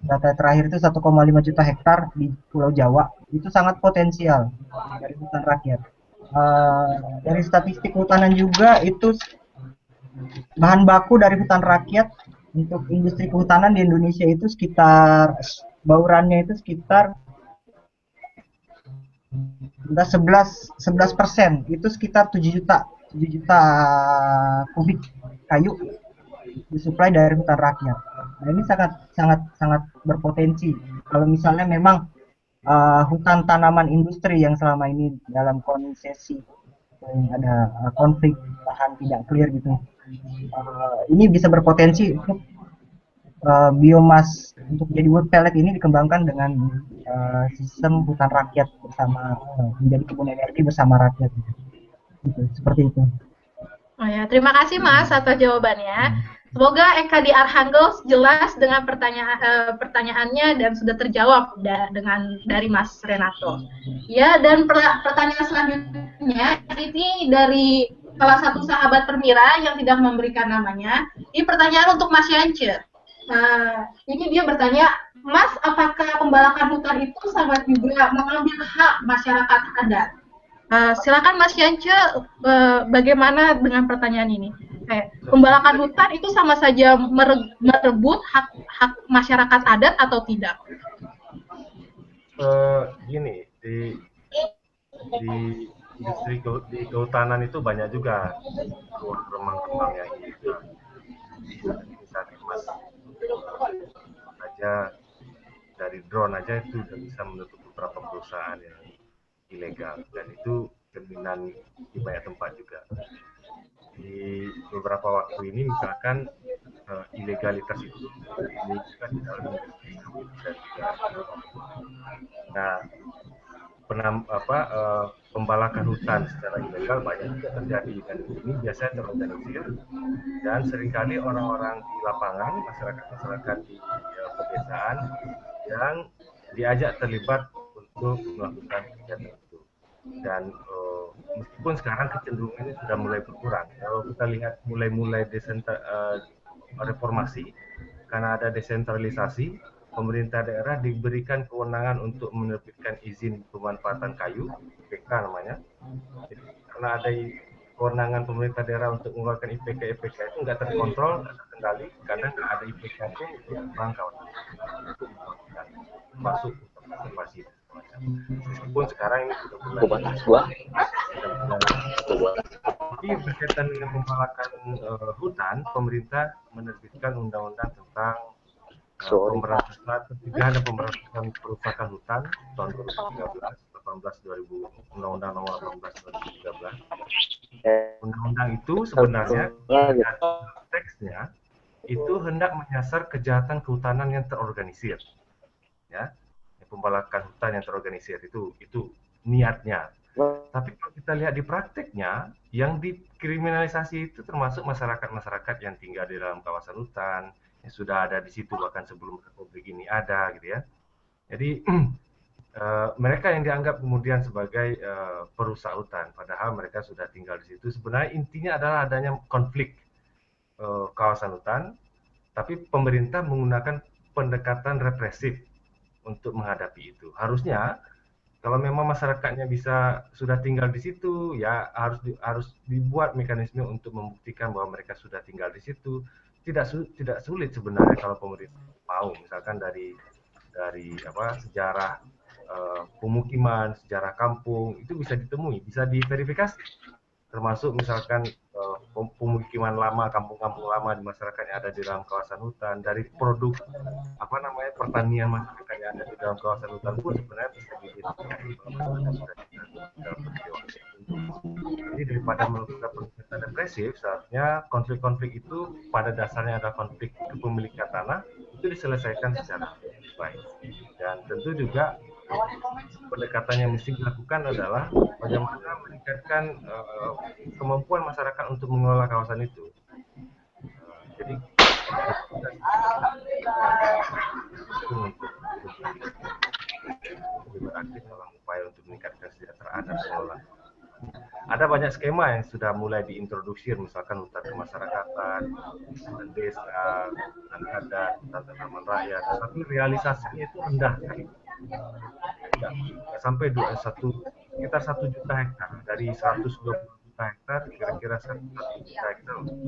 Data terakhir itu 1,5 juta hektar di Pulau Jawa, itu sangat potensial dari hutan rakyat. Dari statistik hutanan juga, itu bahan baku dari hutan rakyat untuk industri kehutanan di Indonesia itu sekitar, baurannya itu sekitar 11%, itu sekitar 7 juta kubik kayu disuplai dari hutan rakyat. Nah, ini sangat berpotensi kalau misalnya memang hutan tanaman industri yang selama ini dalam konsesi yang ada konflik lahan tidak clear gitu, ini bisa berpotensi untuk biomas untuk jadi wood pellet ini dikembangkan dengan sistem hutan rakyat bersama menjadi kebun energi bersama rakyat gitu, seperti itu. Oh ya, terima kasih Mas atas jawabannya. Semoga Eka di Arhanggel jelas dengan pertanyaannya dan sudah terjawab dengan dari Mas Renato. Ya, dan pertanyaan selanjutnya ini dari salah satu sahabat Permira yang tidak memberikan namanya. Ini pertanyaan untuk Mas Yance. Ini dia bertanya, Mas, apakah pembalakan hutan itu sama juga mengambil hak masyarakat adat? Silakan Mas Yance, bagaimana dengan pertanyaan ini? Pembalakan hutan itu sama saja merebut hak masyarakat adat atau tidak? Gini, di industri di kehutanan itu banyak juga remang-remang yang ilegal. Misalnya Mas aja dari drone aja itu udah bisa menutup beberapa perusahaan yang ilegal, dan itu cerminan di banyak tempat juga. Di beberapa waktu ini misalkan ilegalitas itu menunjukkan di dalam industri sawit dan juga nah pembalakan hutan secara ilegal banyak juga terjadi, dan ini biasanya terorganisir dan seringkali orang-orang di lapangan, masyarakat di pedesaan yang diajak terlibat untuk melakukan kegiatan itu. Dan meskipun sekarang kecenderungannya sudah mulai berkurang, kalau kita lihat mulai reformasi, karena ada desentralisasi, pemerintah daerah diberikan kewenangan untuk menerbitkan izin pemanfaatan kayu, IPK namanya. Jadi karena ada kewenangan pemerintah daerah untuk mengeluarkan IPK itu nggak terkontrol, nggak terkendali, kadang ada IPK itu untuk merangkau, untuk masuk untuk konservasi. Meskipun sekarang ini sudah mulai tapi berkaitan dengan pembalakan hutan, pemerintah menerbitkan undang-undang tentang pemberantasan pencegahan dan pemberantasan perusakan hutan tahun 2013, Undang-Undang Nomor 18 2013. Undang-undang itu sebenarnya teksnya itu hendak menyasar kejahatan kehutanan yang terorganisir, ya. Pembalakan hutan yang terorganisir itu niatnya. Tapi kalau kita lihat di prakteknya, yang dikriminalisasi itu termasuk masyarakat yang tinggal di dalam kawasan hutan, yang sudah ada di situ bahkan sebelum Republik ini ada, gitu ya. Jadi mereka yang dianggap kemudian sebagai perusak hutan, padahal mereka sudah tinggal di situ. Sebenarnya intinya adalah adanya konflik kawasan hutan, tapi pemerintah menggunakan pendekatan represif untuk menghadapi itu. Harusnya kalau memang masyarakatnya sudah tinggal di situ, ya harus dibuat mekanisme untuk membuktikan bahwa mereka sudah tinggal di situ. Tidak sulit sebenarnya kalau pemerintah mau, misalkan dari sejarah pemukiman, sejarah kampung itu bisa ditemui, bisa diverifikasi. Termasuk misalkan pemukiman lama, kampung-kampung lama di masyarakat yang ada di dalam kawasan hutan, dari produk pertanian masyarakat yang ada di dalam kawasan hutan pun sebenarnya bisa diidentifikasi bahwa masyarakat sudah dalam periode. Jadi daripada melakukan pendekatan represif, seharusnya konflik-konflik itu pada dasarnya adalah konflik kepemilikan tanah, itu diselesaikan secara baik. Dan tentu juga pendekatan yang mesti dilakukan adalah bagaimana meningkatkan kemampuan masyarakat untuk mengelola kawasan itu. Jadi lebih beraktif dalam upaya untuk meningkatkan kesejahteraan dan pengelolaan. Ada banyak skema yang sudah mulai diintroduksi, misalkan hutan kemasyarakatan, hutan desa, hutan adat, hutan tanaman rakyat, tapi realisasinya itu rendah sekali. Tidak sampai sekitar 1 juta hektar dari 120 juta hektar, kira-kira 1 juta hektar untuk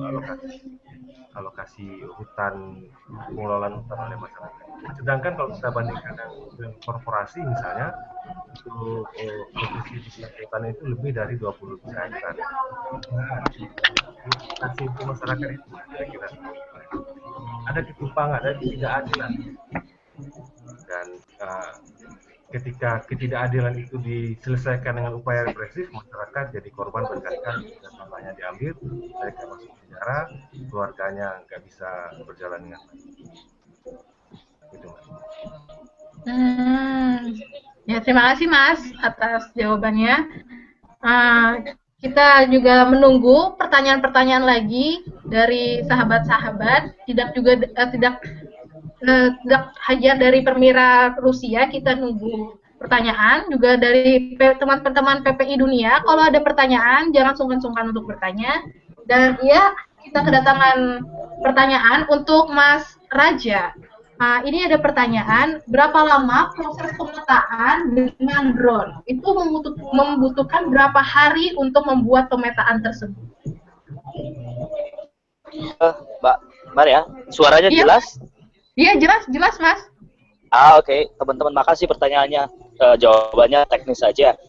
alokasi hutan, pengelolaan hutan oleh masyarakat. Sedangkan kalau kita bandingkan dengan korporasi misalnya, untuk posisi hutan itu lebih dari 20 juta hektar. Kasih untuk masyarakat itu kira-kira ada ketimpangan, ada ketidakadilan, dan ketika ketidakadilan itu diselesaikan dengan upaya represif, masyarakat jadi korban berkali-kali, dan tanahnya diambil, mereka masuk penjara, keluarganya nggak bisa berjalan dengan baik. Itu, Mas. Ya, terima kasih Mas atas jawabannya. Kita juga menunggu pertanyaan-pertanyaan lagi dari sahabat-sahabat. Tidak hanya dari Permira Rusia, kita nunggu pertanyaan juga dari teman-teman PPI Dunia. Kalau ada pertanyaan, jangan sungkan-sungkan untuk bertanya. Dan ya, kita kedatangan pertanyaan untuk Mas Raja. Ini ada pertanyaan, berapa lama proses pemetaan dengan drone? Itu membutuhkan berapa hari untuk membuat pemetaan tersebut? Mbak Maria, suaranya jelas? Iya, jelas Mas. Oke. Teman-teman, makasih pertanyaannya. Jawabannya teknis saja.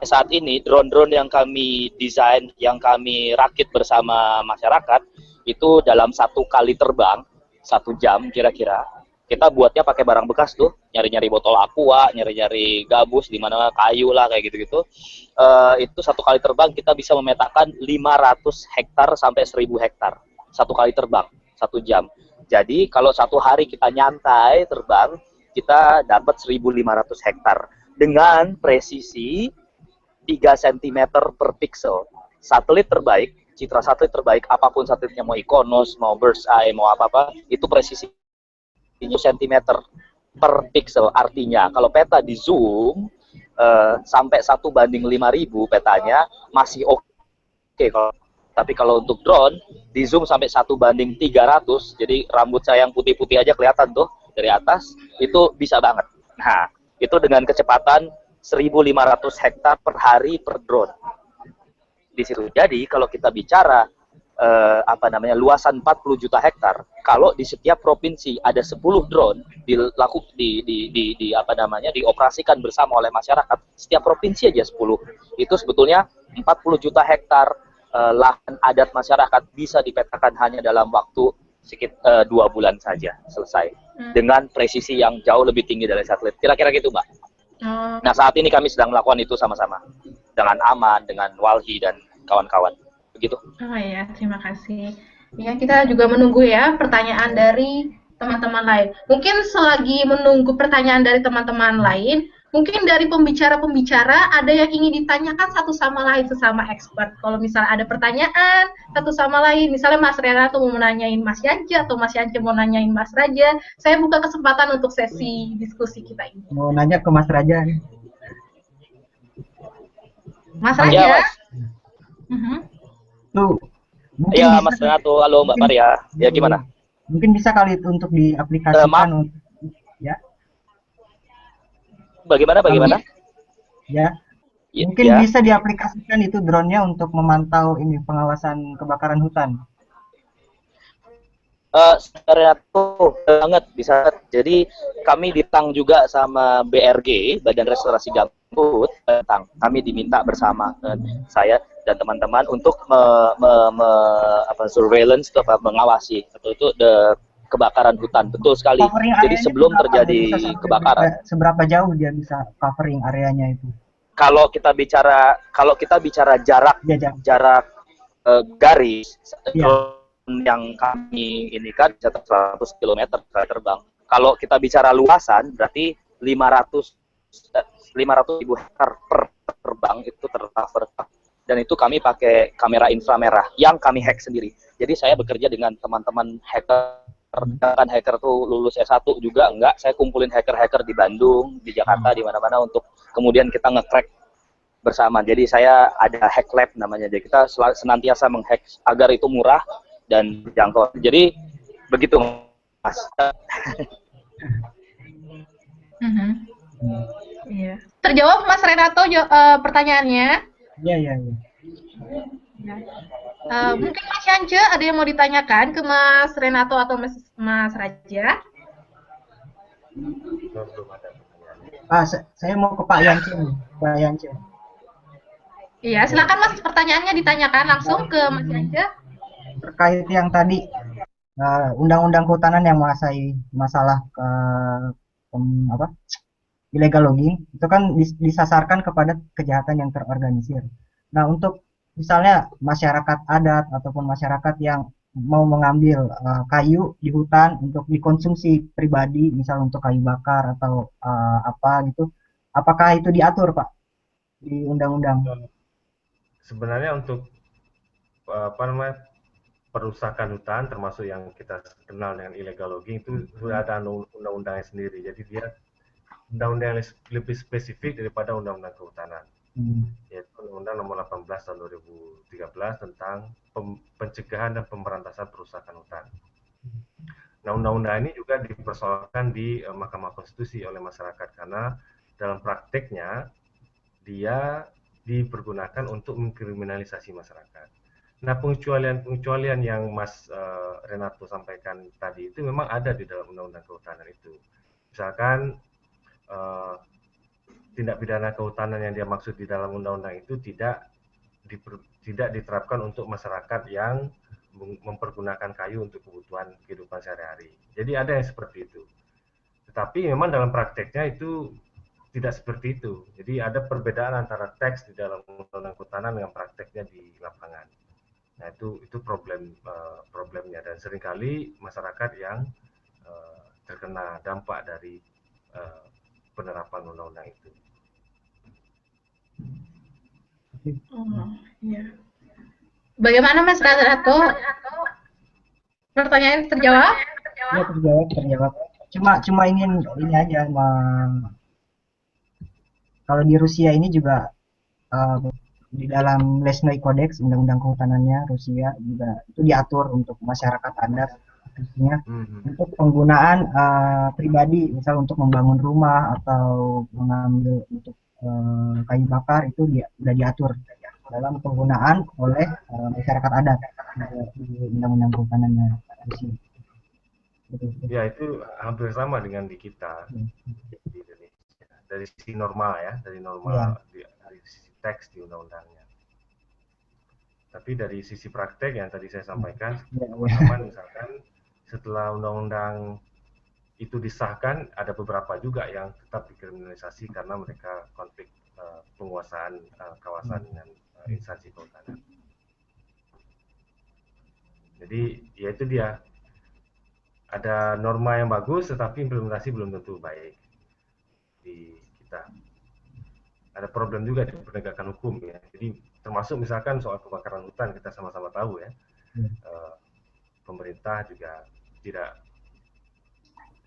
Saat ini drone-drone yang kami desain, yang kami rakit bersama masyarakat, itu dalam 1 kali terbang 1 jam kira-kira. Kita buatnya pakai barang bekas tuh, nyari-nyari botol aqua, nyari-nyari gabus di mana kayu lah kayak gitu-gitu. Itu 1 kali terbang kita bisa memetakan 500 hektar sampai 1000 hektar. 1 kali terbang 1 jam. Jadi kalau 1 hari kita nyantai terbang, kita dapat 1500 hektar dengan presisi 3 cm per pixel. Satelit terbaik, citra satelit terbaik, apapun satelitnya, mau Iconos, mau Bird's Eye, mau apa-apa, itu presisinya sentimeter per pixel. Artinya kalau peta di zoom sampai 1:5000 petanya masih oke. Tapi kalau untuk drone di zoom sampai 1:300, jadi rambut saya yang putih-putih aja kelihatan tuh dari atas, itu bisa banget. Nah, itu dengan kecepatan 1500 hektar per hari per drone. Di situ. Jadi kalau kita bicara luasan 40 juta hektar, kalau di setiap provinsi ada 10 drone dioperasikan bersama oleh masyarakat, setiap provinsi aja 10, itu sebetulnya 40 juta hektar lahan adat masyarakat bisa dipetakan hanya dalam waktu sekitar 2 bulan saja selesai, dengan presisi yang jauh lebih tinggi dari satelit. Kira-kira gitu, Mbak. Nah, saat ini kami sedang melakukan itu sama-sama dengan Aman, dengan Walhi dan kawan-kawan. Begitu. Oh ya, terima kasih. Ya, kita juga menunggu ya pertanyaan dari teman-teman lain. Mungkin selagi menunggu pertanyaan dari teman-teman lain, mungkin dari pembicara-pembicara ada yang ingin ditanyakan satu sama lain sesama expert. Kalau misalnya ada pertanyaan satu sama lain, misalnya Mas Renato mau nanyain Mas Yanja atau Mas Yanja mau nanyain Mas Raja, saya buka kesempatan untuk sesi diskusi kita ini. Mau nanya ke Mas Raja nih. Mas Raja. Ya, Mas. Tuh. Iya, Mas Renato. Halo, Mbak Maria. Ya, gimana? Mungkin bisa kali untuk diaplikasikan ya. Bagaimana? Ya. Mungkin bisa diaplikasikan itu drone-nya untuk memantau ini pengawasan kebakaran hutan. Renato banget bisa. Jadi kami ditang juga sama BRG, Badan Restorasi Gambut. Kami diminta bersama saya dan teman-teman untuk surveillance atau mengawasi itu kebakaran hutan. Betul sekali. Jadi sebelum terjadi kebakaran, seberapa jauh dia bisa covering areanya itu? Kalau kita bicara jarak garis yang kami ini kan 100 km terbang. Kalau kita bicara luasan berarti 500.000 hektar per terbang itu tercover, dan itu kami pakai kamera inframerah yang kami hack sendiri. Jadi saya bekerja dengan teman-teman hacker. Kan hacker tuh lulus S1 juga enggak, saya kumpulin hacker-hacker di Bandung, di Jakarta, di mana-mana untuk kemudian kita nge-crack bersama. Jadi saya ada hack lab namanya. Jadi kita senantiasa menghack agar itu murah dan jangkau. Jadi begitu, Mas. Iya. Terjawab Mas Renato pertanyaannya. Iya, iya, iya. Ya. Mungkin Mas Yance ada yang mau ditanyakan ke Mas Renato atau Mas Raja? Belum ada pertanyaan. Saya mau ke Pak Yance nih, Pak Yance. Iya, silakan Mas, pertanyaannya ditanyakan langsung ke Mas Yance. Terkait yang tadi undang-undang kehutanan yang menguasai masalah apa illegal logging itu kan disasarkan kepada kejahatan yang terorganisir. Nah, untuk misalnya masyarakat adat ataupun masyarakat yang mau mengambil kayu di hutan untuk dikonsumsi pribadi, misal untuk kayu bakar atau apa gitu, apakah itu diatur, Pak, di undang-undang? Sebenarnya untuk apa namanya perusakan hutan termasuk yang kita kenal dengan illegal logging itu sudah ada undang-undangnya sendiri. Jadi dia undang-undang yang lebih spesifik daripada undang-undang kehutanan. Yaitu Undang-Undang Nomor 18 Tahun 2013 tentang pencegahan dan pemberantasan perusakan hutan. Nah, undang-undang ini juga dipersoalkan di Mahkamah Konstitusi oleh masyarakat karena dalam prakteknya dia dipergunakan untuk mengkriminalisasi masyarakat. Nah, pengecualian yang Mas Renato sampaikan tadi itu memang ada di dalam Undang-Undang Kehutanan itu. Misalkan tindak pidana kehutanan yang dia maksud di dalam undang-undang itu tidak diterapkan untuk masyarakat yang mempergunakan kayu untuk kebutuhan kehidupan sehari-hari. Jadi ada yang seperti itu. Tetapi memang dalam prakteknya itu tidak seperti itu. Jadi ada perbedaan antara teks di dalam undang-undang kehutanan dengan prakteknya di lapangan. Nah, itu problemnya dan seringkali masyarakat yang terkena dampak dari penerapan undang-undang itu. Iya. Bagaimana Mas Renato? Pertanyaan terjawab? Ya, terjawab. Cuma ingin ini aja, kalau di Rusia ini juga di dalam Lesnoy Codex, undang-undang kehutanannya Rusia juga itu diatur untuk masyarakat adat khususnya untuk penggunaan pribadi, misal untuk membangun rumah atau mengambil untuk kayu bakar itu sudah diatur dalam penggunaan oleh masyarakat adat di undang-undang kehutanannya Rusia. Ya, itu hampir sama dengan di kita di Indonesia. Dari sisi normal ya, dari sisi teks di undang-undangnya. Tapi dari sisi praktek yang tadi saya sampaikan, teman-teman misalkan setelah undang-undang itu disahkan, ada beberapa juga yang tetap dikriminalisasi karena mereka konflik penguasaan kawasan dengan instansi kehutanan. Jadi ya itu dia. Ada norma yang bagus, tetapi implementasi belum tentu baik di kita. Ada problem juga di penegakan hukum ya. Jadi termasuk misalkan soal kebakaran hutan, kita sama-sama tahu ya. Pemerintah juga tidak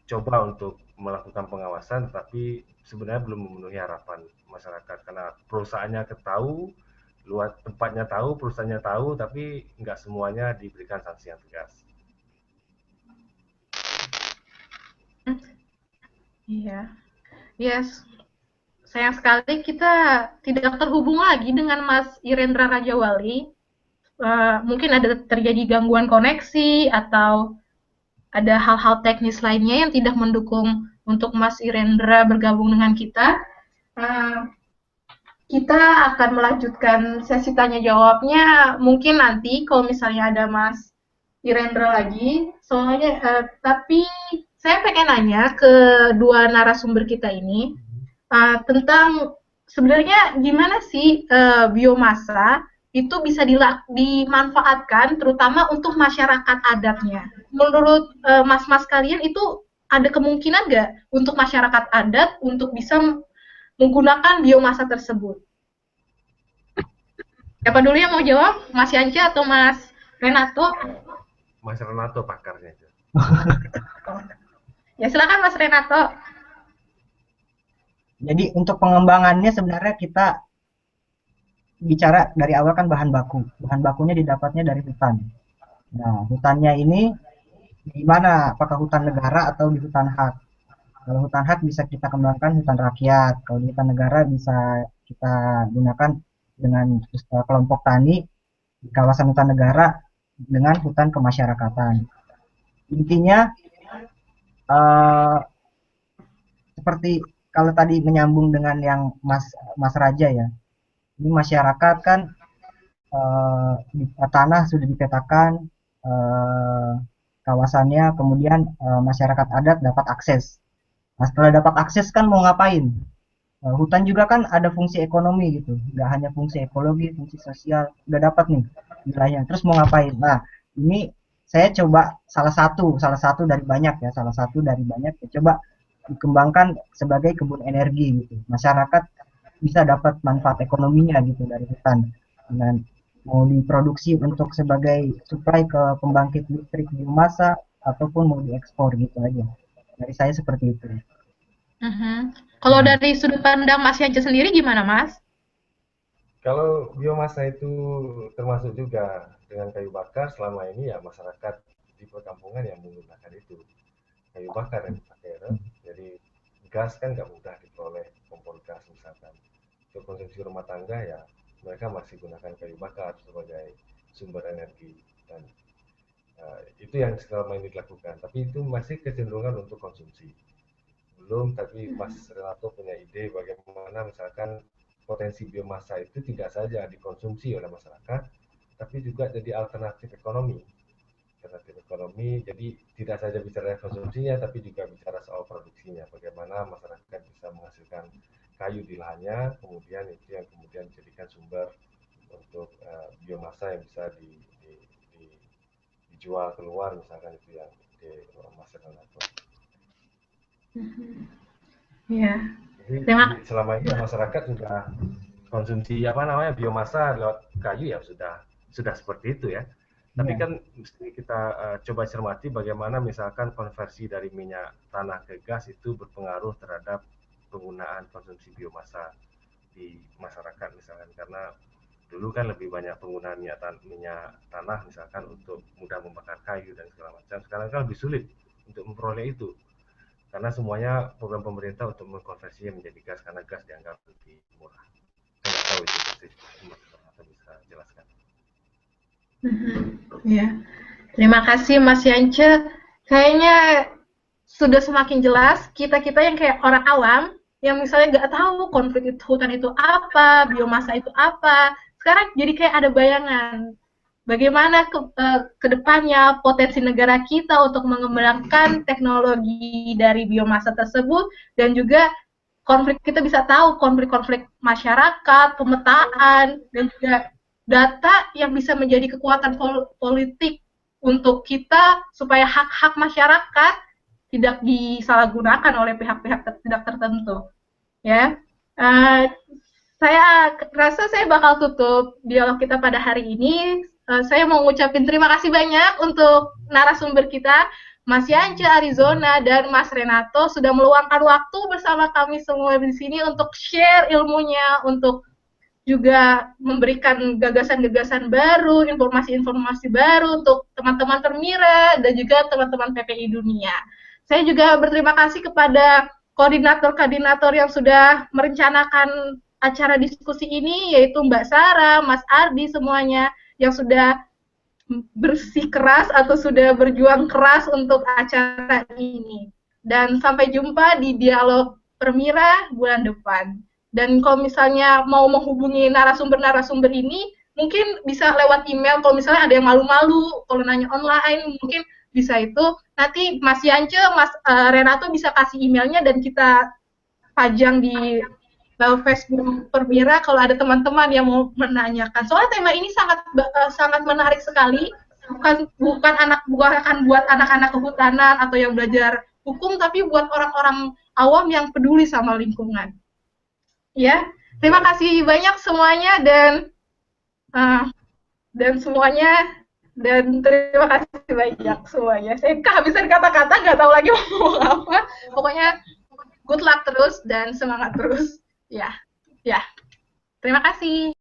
coba untuk melakukan pengawasan, tetapi sebenarnya belum memenuhi harapan masyarakat karena perusahaannya tahu, luas tempatnya tahu, perusahaannya tahu, tapi nggak semuanya diberikan sanksi yang tegas. Iya, yes. Sayang sekali kita tidak terhubung lagi dengan Mas Irendra Rajawali. Mungkin ada terjadi gangguan koneksi atau ada hal-hal teknis lainnya yang tidak mendukung untuk Mas Irendra bergabung dengan kita. Kita akan melanjutkan sesi tanya jawabnya mungkin nanti kalau misalnya ada Mas Irendra lagi. Soalnya, tapi saya pengen nanya ke dua narasumber kita ini tentang sebenarnya gimana sih biomasa itu bisa dimanfaatkan terutama untuk masyarakat adatnya. Menurut mas-mas kalian itu ada kemungkinan nggak untuk masyarakat adat untuk bisa menggunakan biomasa tersebut? Siapa dulu yang mau jawab? Mas Yance atau Mas Renato? Mas Renato pakarnya itu. Ya, silakan Mas Renato. Jadi untuk pengembangannya sebenarnya kita bicara dari awal kan bahan baku. Bahan bakunya didapatnya dari hutan. Nah, hutannya ini di mana? Apakah hutan negara atau di hutan hak? Kalau hutan hak bisa kita kembangkan hutan rakyat. Kalau di hutan negara bisa kita gunakan dengan kelompok tani di kawasan hutan negara dengan hutan kemasyarakatan. Intinya seperti kalau tadi menyambung dengan yang Mas Raja ya, ini masyarakat kan tanah sudah dipetakan kawasannya, kemudian masyarakat adat dapat akses. Nah, setelah dapat akses kan mau ngapain? Hutan juga kan ada fungsi ekonomi gitu, nggak hanya fungsi ekologi, fungsi sosial, udah dapat nih wilayahnya. Terus mau ngapain? Nah, ini saya coba salah satu dari banyak ya, coba dikembangkan sebagai kebun energi gitu. Masyarakat bisa dapat manfaat ekonominya gitu dari hutan. Dengan mau diproduksi untuk sebagai supply ke pembangkit listrik biomasa ataupun mau diekspor gitu aja. Dari saya seperti itu. Kalau dari sudut pandang Mas Yance sendiri gimana, Mas? Kalau biomasa itu termasuk juga dengan kayu bakar, selama ini ya masyarakat di perkampungan yang menggunakan itu kayu bakar yang dipakai, jadi gas kan nggak mudah diperoleh, kompor gas misalkan. Untuk konsumsi rumah tangga ya mereka masih gunakan kayu bakar sebagai sumber energi, dan itu yang selama ini dilakukan. Tapi itu masih kecenderungan untuk konsumsi. Belum, tapi Mas Renato punya ide bagaimana misalkan potensi biomasa itu tidak saja dikonsumsi oleh masyarakat, tapi juga jadi alternatif ekonomi. Jadi tidak saja bicara konsumsinya, tapi juga bicara soal produksinya. Bagaimana masyarakat bisa menghasilkan kayu di lahannya, kemudian itu yang kemudian dijadikan sumber untuk biomasa yang bisa dijual keluar, misalkan itu yang di Mas Renato. Iya. Jadi selama ini masyarakat sudah konsumsi biomasa lewat kayu ya sudah seperti itu ya. Tapi kan mesti kita coba cermati bagaimana misalkan konversi dari minyak tanah ke gas itu berpengaruh terhadap penggunaan konsumsi biomasa di masyarakat misalkan, karena dulu kan lebih banyak penggunaan minyak tanah misalkan untuk mudah membakar kayu dan segala macam. Sekarang kan lebih sulit untuk memperoleh itu, karena semuanya program pemerintah untuk mengkonversinya menjadi gas, karena gas dianggap lebih murah. Saya nggak tahu itu persis, atau bisa jelaskan. Ya, terima kasih Mas Yance. Kayaknya sudah semakin jelas kita yang kayak orang awam yang misalnya nggak tahu konflik hutan itu apa, biomasa itu apa. Sekarang jadi kayak ada bayangan bagaimana ke depannya potensi negara kita untuk mengembangkan teknologi dari biomasa tersebut, dan juga konflik, kita bisa tahu konflik-konflik masyarakat, pemetaan, dan juga data yang bisa menjadi kekuatan politik untuk kita supaya hak-hak masyarakat tidak disalahgunakan oleh pihak-pihak tidak tertentu. Ya, saya rasa saya bakal tutup dialog kita pada hari ini. Saya mau ngucapin terima kasih banyak untuk narasumber kita, Mas Yance Arizona dan Mas Renato, sudah meluangkan waktu bersama kami semua di sini untuk share ilmunya, untuk juga memberikan gagasan-gagasan baru, informasi-informasi baru untuk teman-teman Permira dan juga teman-teman PPI Dunia. Saya juga berterima kasih kepada koordinator-koordinator yang sudah merencanakan acara diskusi ini, yaitu Mbak Sarah, Mas Ardi, semuanya yang sudah bersikeras atau sudah berjuang keras untuk acara ini. Dan sampai jumpa di dialog Permira bulan depan. Dan kalau misalnya mau menghubungi narasumber-narasumber ini, mungkin bisa lewat email. Kalau misalnya ada yang malu-malu, kalau nanya online, mungkin bisa itu. Nanti Mas Yance, Mas Renato bisa kasih emailnya dan kita pajang di Facebook Permira kalau ada teman-teman yang mau menanyakan. Soalnya tema ini sangat menarik sekali. Bukan buat anak-anak kehutanan atau yang belajar hukum, tapi buat orang-orang awam yang peduli sama lingkungan. Ya, terima kasih banyak semuanya dan semuanya, dan terima kasih banyak semuanya. Saya kehabisan kata-kata, nggak tahu lagi mau ngomong apa. Pokoknya good luck terus dan semangat terus. Ya. Terima kasih.